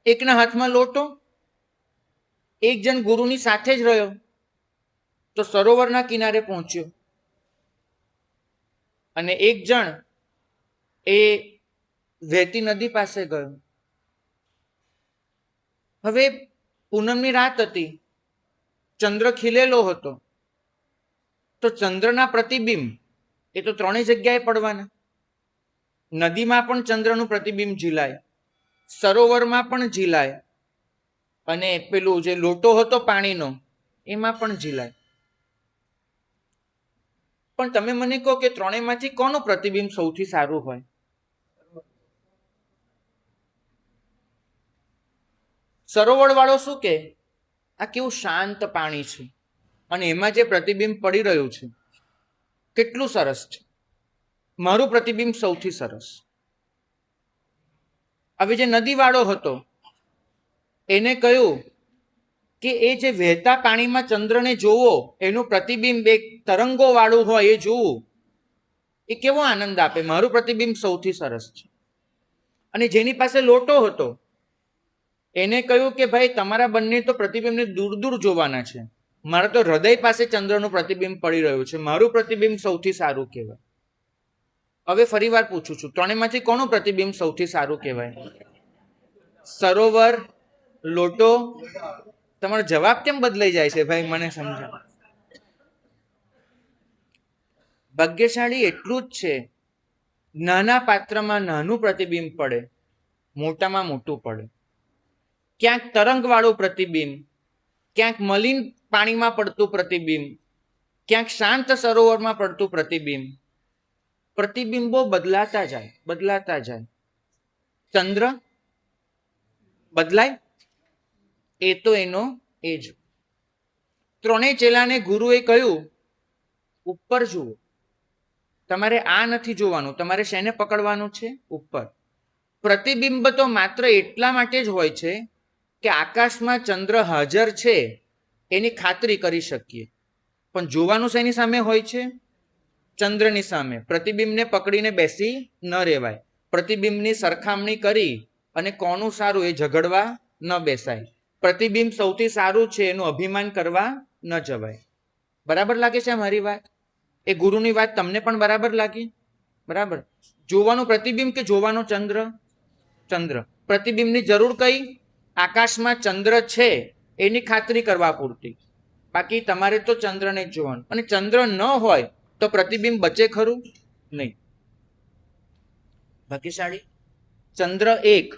એકના હાથમાં લોટો, એક જણ ગુરુની સાથે જ રહ્યો તો સરોવરના કિનારે પહોંચ્યો અને એક જણ એ વહેતી નદી પાસે ગયો. હવે પૂનમની રાત હતી, ચંદ્ર ખીલેલો હતો, તો ચંદ્રના પ્રતિબિંબ એ તો ત્રણેય જગ્યાએ પડવાના. નદીમાં પણ ચંદ્રનું પ્રતિબિંબ ઝીલાય, સરોવરમાં પણ ઝીલાય અને પેલું જે લોટો હતો પાણીનો એમાં પણ ઝીલાય. પણ તમે મને કહો કે ત્રણેયમાંથી કોનું પ્રતિબિંબ સૌથી સારું હોય? સરોવર વાળો શું કે આ કેવું શાંત પાણી છે અને એમાં જે પ્રતિબિંબ પડી રહ્યું છે કેટલું સરસ છે, મારું પ્રતિબિંબ સૌથી સરસ. હવે જે નદી વાળો હતો એને કહ્યું કે એ જે વહેતા પાણીમાં ચંદ્રને જોવો, એનું પ્રતિબિંબ એક તરંગો વાળું હોય એ જોવું, એ કેવો આનંદ આપે, મારું પ્રતિબિંબ સૌથી સરસ છે. અને જેની પાસે લોટો હતો એને કહ્યું કે ભાઈ તમારા બંને તો પ્રતિબિંબને દૂર દૂર જોવાના છે, મારે તો હૃદય પાસે ચંદ્રનું પ્રતિબિંબ પડી રહ્યું છે, મારું પ્રતિબિંબ સૌથી સારું કહેવાય. હવે ફરી વાર પૂછું છું, ત્રણેયમાંથી કોનું પ્રતિબિંબ સૌથી સારું કહેવાય? સરોવર, લોટો? તમારો જવાબ કેમ બદલાઈ જાય છે ભાઈ, મને સમજાવ. ભાગ્યશાળી એટલું જ છે, નાના પાત્રમાં નાનું પ્રતિબિંબ પડે, મોટામાં મોટું પડે. ક્યાંક તરંગવાળું પ્રતિબિંબ, ક્યાંક મલિન પાણીમાં પડતું પ્રતિબિંબ, ક્યાંક શાંત સરોવરમાં પડતું પ્રતિબિંબ. પ્રતિબિંબો બદલાતા જાય, બદલાતા જાય. ચંદ્ર બદલાય, એ તો એનો એ જ. ત્રણેય ચેલાને ગુરુએ કહ્યું ઉપર જુઓ. તમારે આ નથી જોવાનું, તમારે શેને પકડવાનું છે? ઉપર. પ્રતિબિંબ તો માત્ર એટલા માટે જ હોય છે કે આકાશમાં ચંદ્ર હાજર છે એની ખાતરી કરી શકીએ. પણ જોવાનું શેની સામે હોય છે? ચંદ્રની સામે. પ્રતિબિંબને પકડીને બેસી ન રહેવાય. પ્રતિબિંબની સરખામણી કરી અને કોનું સારું એ ઝઘડવા ન બેસાય. પ્રતિબિંબ સૌથી સારું છે એનું અભિમાન કરવા ન જવાય. બરાબર લાગે છે મારી વાત? એ ગુરુની વાત તમને પણ બરાબર લાગી? બરાબર. જોવાનું પ્રતિબિંબ કે જોવાનો ચંદ્ર? ચંદ્ર. પ્રતિબિંબની જરૂર કઈ? આકાશમાં ચંદ્ર છે એની ખાતરી કરવા પૂરતી. બાકી તમારે તો ચંદ્રને જ જોવાનું. અને ચંદ્ર ન હોય તો પ્રતિબિંબ બચે ખરું? નહીં. ભાગ્યશાળી. ચંદ્ર એક,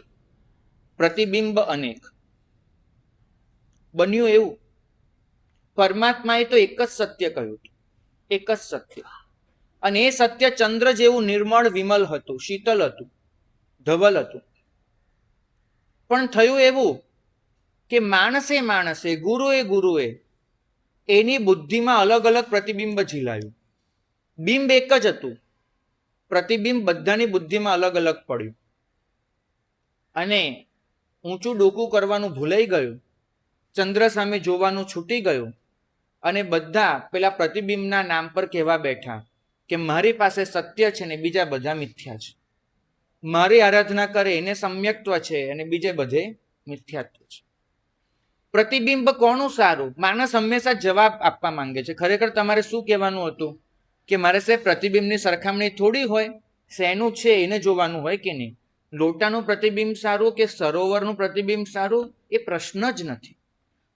પ્રતિબિંબ અનેક. બન્યું એવું. પરમાત્માએ તો એક જ સત્ય કહ્યું, એક જ સત્ય. અને એ સત્ય ચંદ્ર જેવું નિર્મળ, વિમલ હતું, શીતલ હતું, ધવલ હતું. પણ થયું એવું કે માણસે ગુરુએ એની બુદ્ધિમાં અલગ અલગ પ્રતિબિંબ ઝીલાયું. બિંબ એક જ હતું, પ્રતિબિંબ બધાની બુદ્ધિમાં અલગ અલગ પડ્યું. અને ઊંચું ડોકું કરવાનું ભૂલાઈ ગયું, ચંદ્ર સામે જોવાનું છૂટી ગયું. અને બધા પેલા પ્રતિબિંબના નામ પર કહેવા બેઠા કે મારી પાસે સત્ય છે ને બીજા બધા મિથ્યા છે. મારી આરાધના કરે એને સમ્યક્ત્વ છે અને બીજે બધે મિથ્યાત્વ છે. પ્રતિબિંબ કોનું સારું? માણસ હંમેશા જવાબ આપવા માંગે છે. ખરેખર તમારે શું કહેવાનું હતું? કે મારે સાહેબ પ્રતિબિંબની સરખામણી થોડી હોય, શેનું છે એને જોવાનું હોય કે નહીં. લોટાનું પ્રતિબિંબ સારું કે સરોવરનું પ્રતિબિંબ સારું એ પ્રશ્ન જ નથી.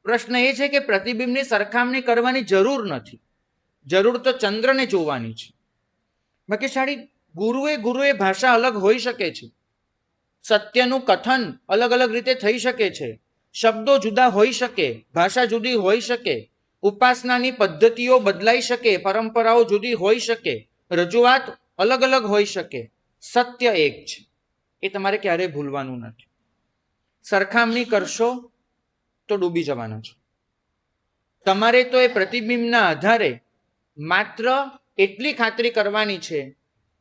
પ્રશ્ન એ છે કે પ્રતિબિંબની સરખામણી કરવાની જરૂર નથી. જરૂર તો ચંદ્રને જોવાની છે. ભાગ્યશાળી. ગુરુએ ભાષા અલગ હોઈ શકે છે. સત્યનું કથન અલગ અલગ રીતે થઈ શકે છે. શબ્દો જુદા હોઈ શકે, ભાષા જુદી હોઈ શકે, ઉપાસનાની પદ્ધતિઓ બદલાઈ શકે, પરંપરાઓ જુદી હોઈ શકે, રજૂઆત અલગ અલગ હોઈ શકે. સત્ય એક છે, એ તમારે ક્યારેય ભૂલવાનું નથી. સરખામણી કરશો તો ડૂબી જવાના છો. તમારે તો એ પ્રતિબિંબના આધારે માત્ર એટલી ખાતરી કરવાની છે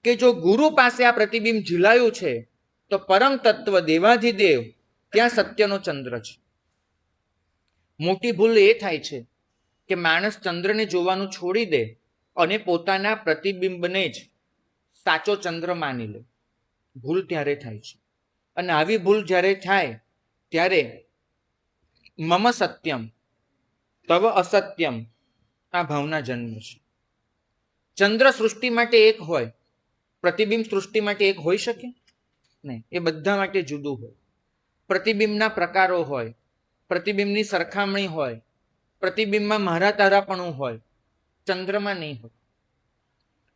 કે જો ગુરુ પાસે આ પ્રતિબિંબ ઝીલાયું છે તો પરમ તત્વ દેવાધિદેવ ત્યાં સત્યનો ચંદ્ર છે. મોટી ભૂલ એ થાય છે કે માણસ ચંદ્રને જોવાનું છોડી દે અને પોતાના પ્રતિબિંબને જ સાચો ચંદ્ર માની લે. ભૂલ ત્યારે થાય છે. અને આવી ભૂલ જ્યારે થાય ત્યારે મમ સત્યમ તવ અસત્યમ આ ભાવના જન્મે છે. ચંદ્ર સૃષ્ટિ માટે એક હોય, પ્રતિબિંબ સૃષ્ટિ માટે એક હોઈ શકે નહીં. એ બધા માટે જુદું હોય. પ્રતિબિંબના પ્રકારો હોય, પ્રતિબિંબની સરખામણી હોય, પ્રતિબિંબમાં મારા તારાપણું હોય, ચંદ્રમાં નહીં હોય.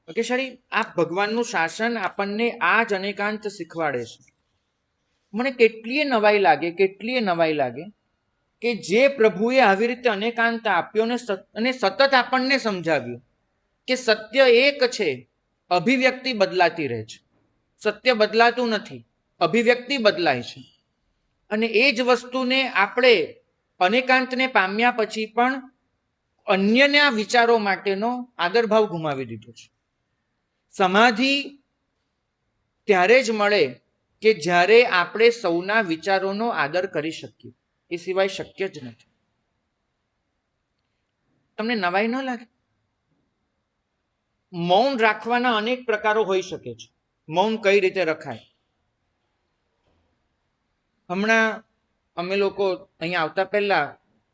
ઓકે સારી. આ ભગવાનનું શાસન આપણને આ જ અનેકાંત શીખવાડે છે. મને કેટલીય નવાઈ લાગે કે જે પ્રભુએ આવી રીતે અનેકાંત આપ્યો અને સતત આપણને સમજાવ્યું કે સત્ય એક છે, અભિવ્યક્તિ બદલાતી રહે છે. સત્ય બદલાતું નથી, અભિવ્યક્તિ બદલાય છે. અને એ જ વસ્તુને આપણે અનેકાંતને પામ્યા પછી પણ અન્યના વિચારો માટેનો આદરભાવ ગુમાવી દીધો છે. સમાધિ ત્યારે જ મળે કે જ્યારે આપણે સૌના વિચારોનો આદર કરી શકીએ. એ સિવાય શક્ય જ નથી. તમને નવાઈ ન લાગે? મૌન રાખવાના અનેક પ્રકારો હોઈ શકે છે. મૌન કઈ રીતે રખાય? હમણાં અમે લોકો અહીંયા આવતા પહેલા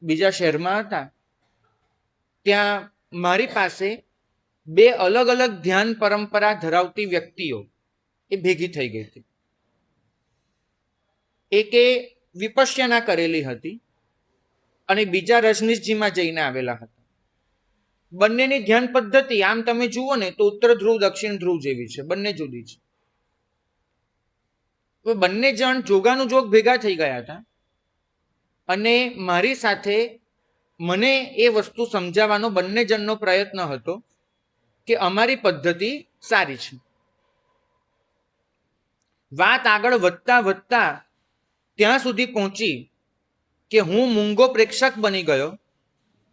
બીજા શહેરમાં હતા, ત્યાં મારી પાસે બે અલગ અલગ ધ્યાન પરંપરા ધરાવતી વ્યક્તિઓ એ ભેગી થઈ ગઈ હતી. એકે વિપશ્યના કરેલી હતી અને બીજા રજનીશજીમાં જઈને આવેલા હતા. બંનેની ધ્યાન પદ્ધતિ આમ તમે જુઓ ને તો ઉત્તર ધ્રુવ દક્ષિણ ધ્રુવ જેવી છે, બંને જુદી છે. બંને જણ જોગાનું જોગ ભેગા થઈ ગયા હતા અને મારી સાથે મને એ વસ્તુ સમજાવવાનો બંને જણનો પ્રયત્ન હતો કે અમારી પદ્ધતિ સારી છે. વાત આગળ વધતા ત્યાં સુધી પહોંચી કે હું મૂંગો પ્રેક્ષક બની ગયો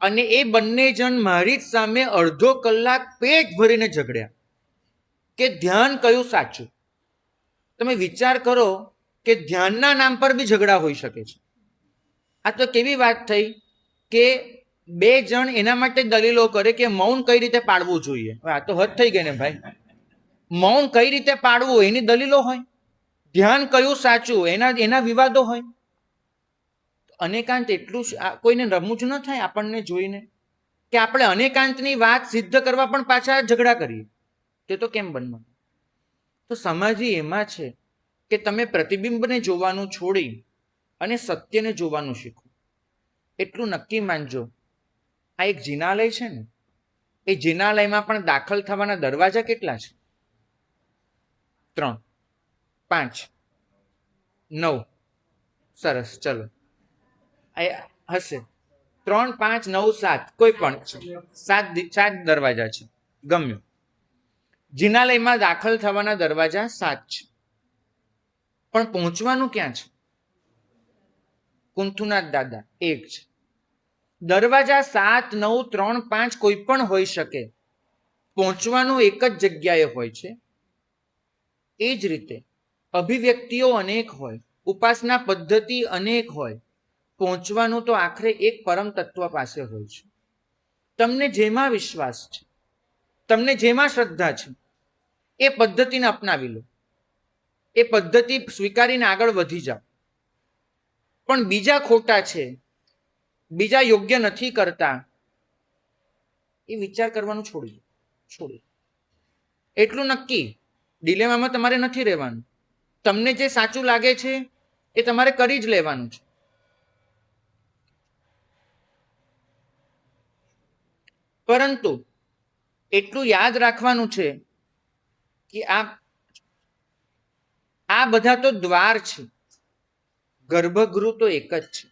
અને એ બંને જણ મારી જ સામે અડધો કલાક પેટ ભરીને ઝઘડ્યા. કે ધ્યાન કયું સાચું. તમે વિચાર કરો કે ધ્યાનના નામ પર બી ઝઘડા હોઈ શકે છે. આ તો કેવી વાત થઈ કે બે જણ એના માટે દલીલો કરે કે મૌન કઈ રીતે પાળવું જોઈએ. આ તો હદ થઈ ગઈ ને ભાઈ. મૌન કઈ રીતે પાળવું એની દલીલો હોય, ધ્યાન કયું સાચું એના વિવાદો હોય. અનેકાંત એટલું કોઈને રમૂજ ન થાય આપણને જોઈને કે આપણે અનેકાંતની વાત સિદ્ધ કરવા પણ પાછા ઝઘડા કરીએ. તે તો કેમ બનવાનું? તો સમાધિ એમાં છે કે તમે પ્રતિબિંબને જોવાનું છોડી અને સત્યને જોવાનું શીખો. એટલું નક્કી માનજો, આ એક જિનાલય છે ને, એ જિનાલયમાં પણ દાખલ થવાના દરવાજા કેટલા છે? 3, 5, 9. સરસ, ચલો હશે 3, 5, 9, 7, કોઈ પણ 7 દરવાજા છે. ગમ્યું. જિનાલયમાં દાખલ થવાના દરવાજા 7 છે, પણ પહોંચવાનું ક્યાં છે? કુંથુનાથ દાદા એક છે. દરવાજા 7, 9, 3, 5 કોઈ પણ હોઈ શકે, પહોંચવાનું એક જ જગ્યાએ હોય છે. એ જ રીતે અભિવ્યક્તિઓ અનેક હોય, ઉપાસના પદ્ધતિ અનેક હોય, પહોંચવાનું તો આખરે એક પરમ તત્વ પાસે હોય છે. તમને જેમાં વિશ્વાસ છે, તમને જેમાં શ્રદ્ધા છે, એ પદ્ધતિને અપનાવી લો, એ પદ્ધતિ સ્વીકારીને આગળ વધી જાઓ. પણ બીજા ખોટા છે, બીજા યોગ્ય નથી કરતા, એ વિચાર કરવાનું છોડી. એટલું નક્કી, ડિલેમામાં તમારે નથી રહેવાનું. તમને જે સાચું લાગે છે એ તમારે કરી જ લેવાનું છે. પરંતુ એટલું યાદ રાખવાનું છે કે આ બધા તો દ્વાર છે, ગર્ભગૃહ તો એક જ છે,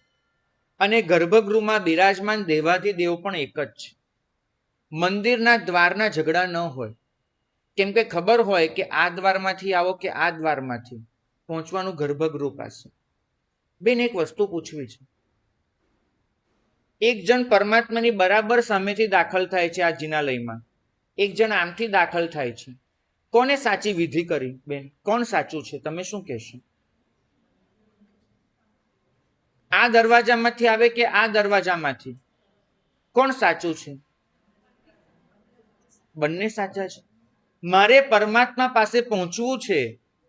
અને ગર્ભગૃહમાં બિરાજમાન દેવાધિદેવ પણ એક જ છે. મંદિરના દ્વારના ઝઘડા ન હોય, કેમ કે ખબર હોય કે આ દ્વારમાંથી આવો કે આ દ્વારમાંથી, પહોંચવાનું ગર્ભગૃહ પાસે. બેન, એક વસ્તુ પૂછવી છે. એક જણ પરમાત્માની બરાબર સામેથી દાખલ થાય છે આ જિનાલયમાં, એક જણ આમથી દાખલ થાય છે. કોને સાચી વિધિ કરી બેન? કોણ સાચું છે? તમે શું કહેશો? આ દરવાજામાંથી આવે કે આ દરવાજામાંથી? કોણ સાચું છે? બંને સાચા છે. મારે પરમાત્મા પાસે પહોંચવું છે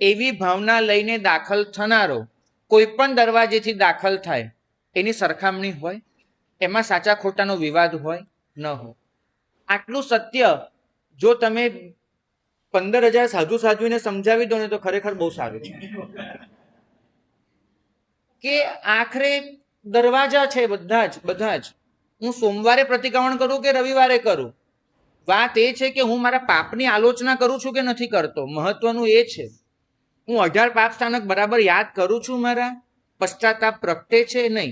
એવી ભાવના લઈને દાખલ થનારો કોઈ પણ દરવાજેથી દાખલ થાય, એની સરખામણી હોય? એમાં સાચા ખોટાનો વિવાદ હોય? ન હોય. આટલું સત્ય જો તમે 15,000 સાધુને સમજાવી દો ને તો ખરેખર બહુ સારું છે. કે આખરે દરવાજા છે બધા જ. હું સોમવારે પ્રતિક્રમણ કરું કે રવિવારે કરું, વાત એ છે કે હું મારા પાપની આલોચના કરું છું કે નથી કરતો. મહત્વનું એ છે હું 18 પાપ સ્થાનક બરાબર યાદ કરું છું, મારા પશ્ચાતાપ પ્રગટે છે નહીં.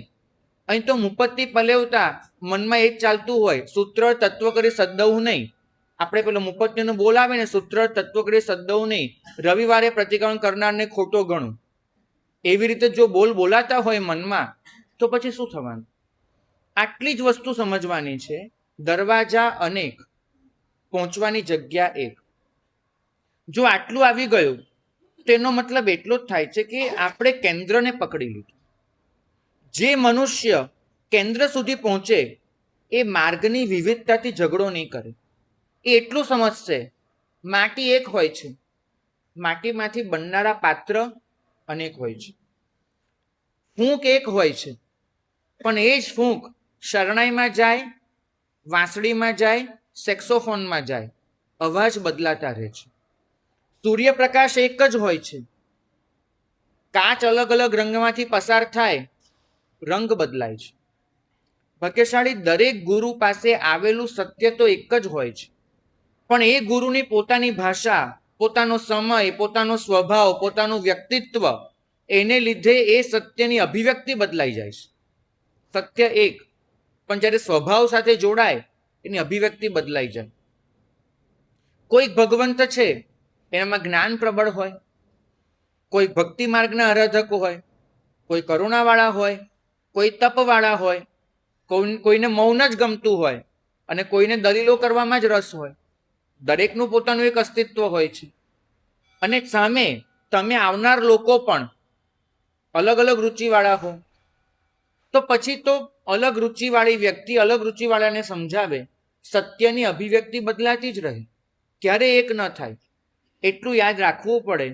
અહીં તો મુપત્તિ પલેવતા મનમાં એ જ ચાલતું હોય, સૂત્ર તત્વ કરી સદ્દવું નહીં. આપણે પેલો મુપત્તિનો બોલ આવે ને, સૂત્ર તત્વ કરી સદ્દવું નહીં, રવિવારે પ્રતિક્રમણ કરનારને ખોટો ગણું. એવી રીતે જો બોલ બોલાતા હોય મનમાં, તો પછી શું થવાનું? આટલી જ વસ્તુ સમજવાની છે. દરવાજા અનેક, પહોંચવાની જગ્યા એક. જો આટલું આવી ગયું તેનો મતલબ એટલો જ થાય છે કે આપણે કેન્દ્રને પકડી લીધું. જે મનુષ્ય કેન્દ્ર સુધી પહોંચે એ માર્ગની વિવિધતાથી ઝઘડો નહીં કરે. એ એટલું સમજશે, માટી એક હોય છે, માટીમાંથી બનનારા પાત્ર અનેક હોય છે, ફૂંક એક હોય છે, પણ એ જ ફૂંક શરણાઈમાં જાય, વાંસળીમાં જાય, સેક્સોફોનમાં જાય, અવાજ બદલાતા રહે છે. સૂર્યપ્રકાશ એક જ હોય છે, કાચ અલગ અલગ રંગમાંથી પસાર થાય, રંગ બદલાય છે. ભાગ્યશાળી દરેક ગુરુ પાસે આવેલું સત્ય તો એક જ હોય છે, પણ એ ગુરુની પોતાની ભાષા, પોતાનો સમય, પોતાનો સ્વભાવ, પોતાનું વ્યક્તિત્વ, એને લીધે એ સત્યની અભિવ્યક્તિ બદલાઈ જાય છે. સત્ય એક, પણ જ્યારે સ્વભાવ સાથે જોડાય એની અભિવ્યક્તિ બદલાઈ જાય. કોઈક ભગવંત છે એનામાં જ્ઞાન પ્રબળ હોય, કોઈ ભક્તિ માર્ગના આરાધકો હોય, કોઈ કરુણાવાળા હોય, કોઈ તપવાળા હોય, કોઈને મૌન જ ગમતું હોય, અને કોઈને દલીલો કરવામાં જ રસ હોય. દરેકનું પોતાનું એક અસ્તિત્વ હોય છે. અને સામે તમે આવનાર લોકો પણ અલગ અલગ રુચિવાળા હો, તો પછી તો અલગ રુચિવાળી વ્યક્તિ અલગ રુચિવાળાને સમજાવે, સત્યની અભિવ્યક્તિ બદલાતી જ રહે, ક્યારે એક ન થાય. એટલું યાદ રાખવું પડે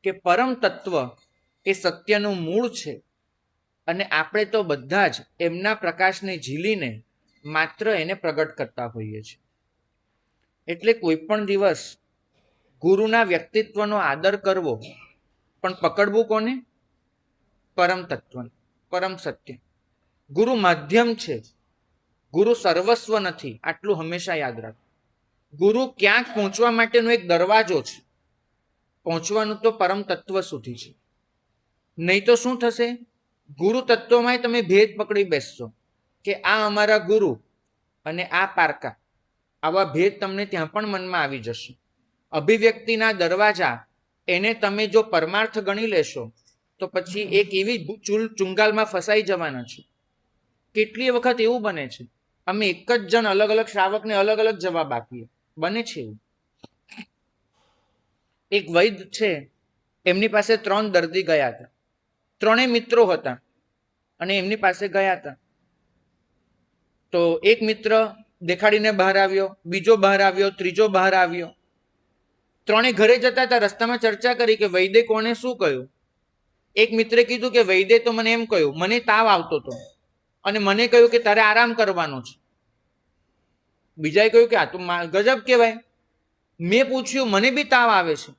કે પરમ તત્વ એ સત્યનું મૂળ છે, અને આપણે તો બધા જ એમના પ્રકાશને ઝીલીને માત્ર એને પ્રગટ કરતા હોઈએ છીએ. એટલે કોઈ પણ દિવસ ગુરુના વ્યક્તિત્વનો આદર કરવો, પણ પકડવું કોને? પરમ તત્વ, પરમ સત્ય. ગુરુ માધ્યમ છે, ગુરુ સર્વસ્વ નથી. આટલું હંમેશા યાદ રાખો. ગુરુ ક્યાંક પહોંચવા માટેનો એક દરવાજો છે, પહોંચવાનું તો પરમ તત્વ સુધી છે. નહીં તો શું થશે? ગુરુ તત્વમાં તમે ભેદ પકડી બેસશો કે આ અમારા ગુરુ અને આ પારકા. આવા ભેદ તમને ત્યાં પણ મનમાં આવી જશે. અભિવ્યક્તિના દરવાજા એને તમે જો પરમાર્થ ગણી લેશો તો પછી એક એવી ચુંગાલમાં ફસાઈ જવાના છે. કેટલી વખત એવું બને છે, અમે એક જ જણ અલગ અલગ શ્રાવકને અલગ અલગ જવાબ આપીએ. બને છે એવું. એક વૈદ છે, એમની પાસે 3 દર્દી ગયા હતા. 3 મિત્રો હતા અને એમની પાસે ગયા હતા. તો એક મિત્ર દેખાડીને બહાર આવ્યો, બીજો બહાર આવ્યો, ત્રીજો બહાર આવ્યો. 3 ઘરે જતા હતા, રસ્તામાં ચર્ચા કરી કે વૈદે કોને શું કહ્યું. એક મિત્રે કીધું કે વૈદે તો મને એમ કહ્યું, મને તાવ આવતો હતો અને મને કહ્યું કે તારે આરામ કરવાનો છે. બીજાએ કહ્યું કે આ તો ગજબ કહેવાય, મેં પૂછ્યું મને બી તાવ આવે છે.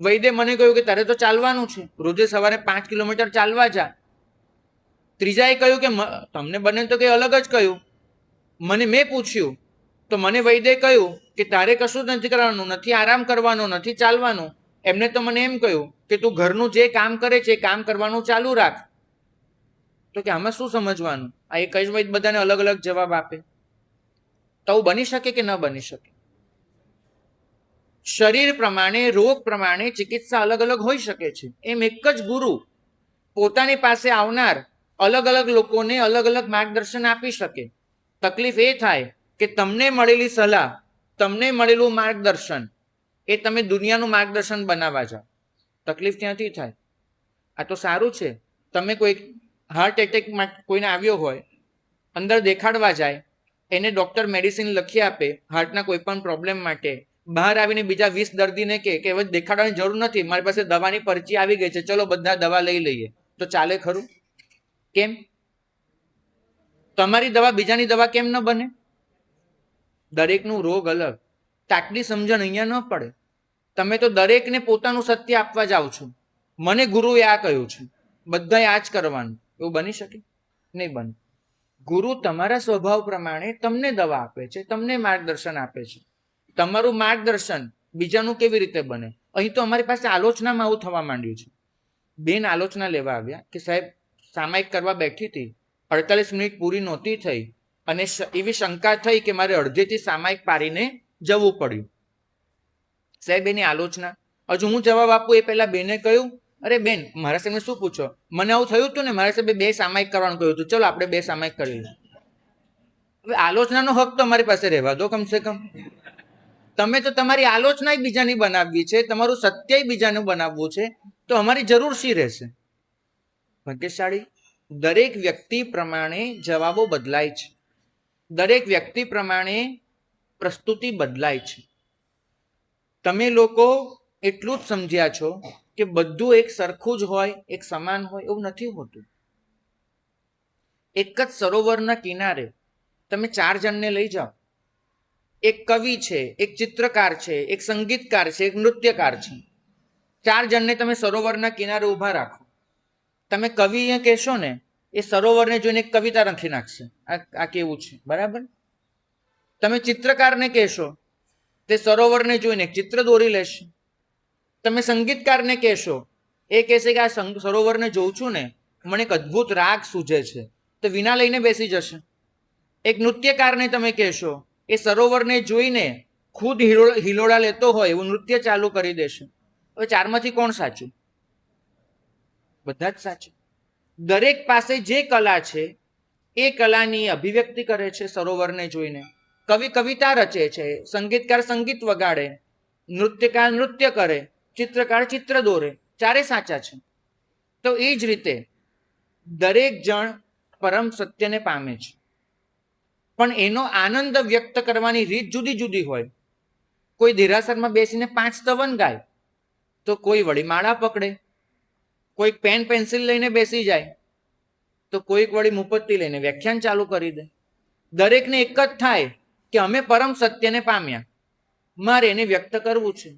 વૈદે મને કહ્યું કે તારે તો ચાલવાનું છે, રોજે સવારે 5 કિલોમીટર ચાલવા જા. ત્રીજાએ કહ્યું કે તમને બંને તો કંઈ અલગ જ કહ્યું. મેં પૂછ્યું તો મને વૈદે કહ્યું કે તારે કશું જ નથી કરવાનું, નથી આરામ કરવાનો, નથી ચાલવાનું. એમને તો મને એમ કહ્યું કે તું ઘરનું જે કામ કરે છે એ કામ કરવાનું ચાલુ રાખ. તો કે આમાં શું સમજવાનું? આ એક જ વૈદ બધાને અલગ અલગ જવાબ આપે તો બની શકે કે ન બની શકે? શરીર પ્રમાણે, રોગ પ્રમાણે ચિકિત્સા અલગ અલગ હોઈ શકે છે. એમ એક જ ગુરુ પોતાની પાસે આવનાર અલગ અલગ લોકોને અલગ અલગ માર્ગદર્શન આપી શકે. તકલીફ એ થાય કે તમને મળેલી સલાહ, તમને મળેલું માર્ગદર્શન એ તમે દુનિયાનું માર્ગદર્શન બનાવવા જાઓ. તકલીફ ત્યાંથી થાય. આ તો સારું છે, તમે કોઈ હાર્ટ એટેકમાં કોઈને આવ્યો હોય, અંદર દેખાડવા જાય, એને ડૉક્ટર મેડિસિન લખી આપે હાર્ટના કોઈ પણ પ્રોબ્લેમ માટે, બહાર આવીને બીજા 20 દર્દીને કે હવે દેખાડવાની જરૂર નથી, મારી પાસે દવાની પરચી આવી ગઈ છે, ચલો બધા દવા લઈ લઈએ, તો ચાલે ખરું? કેમ? તમારી દવા બીજાની દવા કેમ ન બને? દરેકનું રોગ અલગ. તાકડી સમજણ અહીંયા ન પડે. તમે તો દરેકને પોતાનું સત્ય આપવા જાઓ છો. મને ગુરુએ આ કહ્યું છે, બધાએ આ જ કરવાનું. એવું બની શકે? નહીં બને. ગુરુ તમારા સ્વભાવ પ્રમાણે તમને દવા આપે છે, તમને માર્ગદર્શન આપે છે. તમારું માર્ગદર્શન બીજાનું કેવી રીતે બને? અહીં તો અમારી પાસે આલોચનામાં આવું થવા માંડ્યું છે. બેન આલોચના લેવા આવ્યા કે સાહેબ સામાયિક કરવા બેઠી હતી, 48 મિનિટ પૂરી નહોતી થઈ અને એવી શંકા થઈ કે મારે અડધેથી સામાયિક પાડીને જવું પડ્યું. સાહેબ એની આલોચના. હજુ હું જવાબ આપું એ પહેલા બેને કહ્યું, અરે બેન મારા સાહેબને શું પૂછો, મને આવું થયું હતું ને, મારા સાહેબે 2 સામાયિક કરવાનું કહ્યું હતું, ચલો આપણે 2 સામાયિક કરી લઈએ. હવે આલોચનાનો હક તો અમારી પાસે રહેવા દો કમસે કમ. તમે તો તમારી આલોચના બીજાની બનાવવી છે, તમારું સત્ય બીજાનું બનાવવું છે, તો અમારી જરૂર શી રહેશે? ભાગ્યશાળી. દરેક વ્યક્તિ પ્રમાણે જવાબો બદલાય છે, દરેક વ્યક્તિ પ્રમાણે પ્રસ્તુતિ બદલાય છે. તમે લોકો એટલું જ સમજ્યા છો કે બધું એક સરખું જ હોય, એક સમાન હોય, એવું નથી હોતું. એક જ સરોવરના કિનારે તમે 4 જણને લઈ જાઓ. એક કવિ છે, એક ચિત્રકાર છે, એક સંગીતકાર છે, એક નૃત્યકાર છે. 4 જણને તમે સરોવરના કિનારે ઊભા રાખો. તમે કવિ કહેશો ને, એ સરોવરને જોઈને એક કવિતા લખી નાખશે, આ કેવું છે, બરાબર? તમે ચિત્રકારને કહેશો, તે સરોવરને જોઈને એક ચિત્ર દોરી લેશે. તમે સંગીતકારને કહેશો, એ કહેશે કે આ સરોવરને જોઉં છું ને, મને એક અદ્ભુત રાગ સૂઝે છે, તો વીણા લઈને બેસી જશે. એક નૃત્યકારને તમે કહેશો, એ સરોવરને જોઈને ખુદ હિલોળા લેતો હોય એવું નૃત્ય ચાલુ કરી દેશે. હવે 4માંથી કોણ સાચું? બધા જ સાચું. દરેક પાસે જે કલા છે એ કલાની અભિવ્યક્તિ કરે છે સરોવરને જોઈને. કવિ કવિતા રચે છે, સંગીતકાર સંગીત વગાડે, નૃત્યકાર નૃત્ય કરે, ચિત્રકાર ચિત્ર દોરે, ચારે સાચા છે. તો એ જ રીતે દરેક જણ પરમ સત્યને પામે છે, પણ એનો આનંદ વ્યક્ત કરવાની રીત જુદી જુદી હોય. કોઈ દેરાસરમાં બેસીને 5 સ્તવન ગાય, તો કોઈ વળી માળા પકડે, કોઈક પેન પેન્સિલ લઈને બેસી જાય, તો કોઈક વળી મુપત્તી લઈને વ્યાખ્યાન ચાલુ કરી દે. દરેકને એક જ થાય કે અમે પરમ સત્યને પામ્યા, મારે એને વ્યક્ત કરવું છે.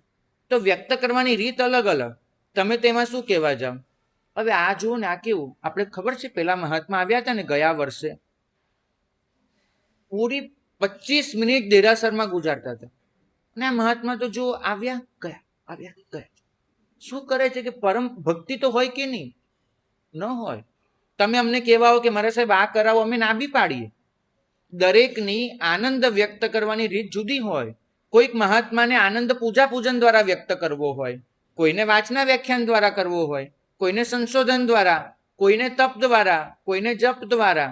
તો વ્યક્ત કરવાની રીત અલગ અલગ. તમે તેમાં શું કહેવા જાઓ? હવે આ જુઓ ને, આ કેવું, આપણે ખબર છે પેલા મહાત્મા આવ્યા હતા ને ગયા વર્ષે, પૂરી 25 મિનિટ દેરાસરમાં ગુજારતા હતા. અને આ મહાત્મા તો જો આવ્યા ગયા, આવ્યા ગયા. શું કરે છે કે પરમ ભક્તિ તો હોય કે નહીં? ન હોય. તમે અમને કહેવા હો કે મારા સાહેબ આ કરાવો, અમે ના બી પાડીએ. દરેકની આનંદ વ્યક્ત કરવાની રીત જુદી હોય. કોઈક મહાત્માને આનંદ પૂજા પૂજન દ્વારા વ્યક્ત કરવો હોય, કોઈને વાંચના વ્યાખ્યાન દ્વારા કરવો હોય, કોઈને સંશોધન દ્વારા, કોઈને તપ દ્વારા, કોઈને જપ દ્વારા.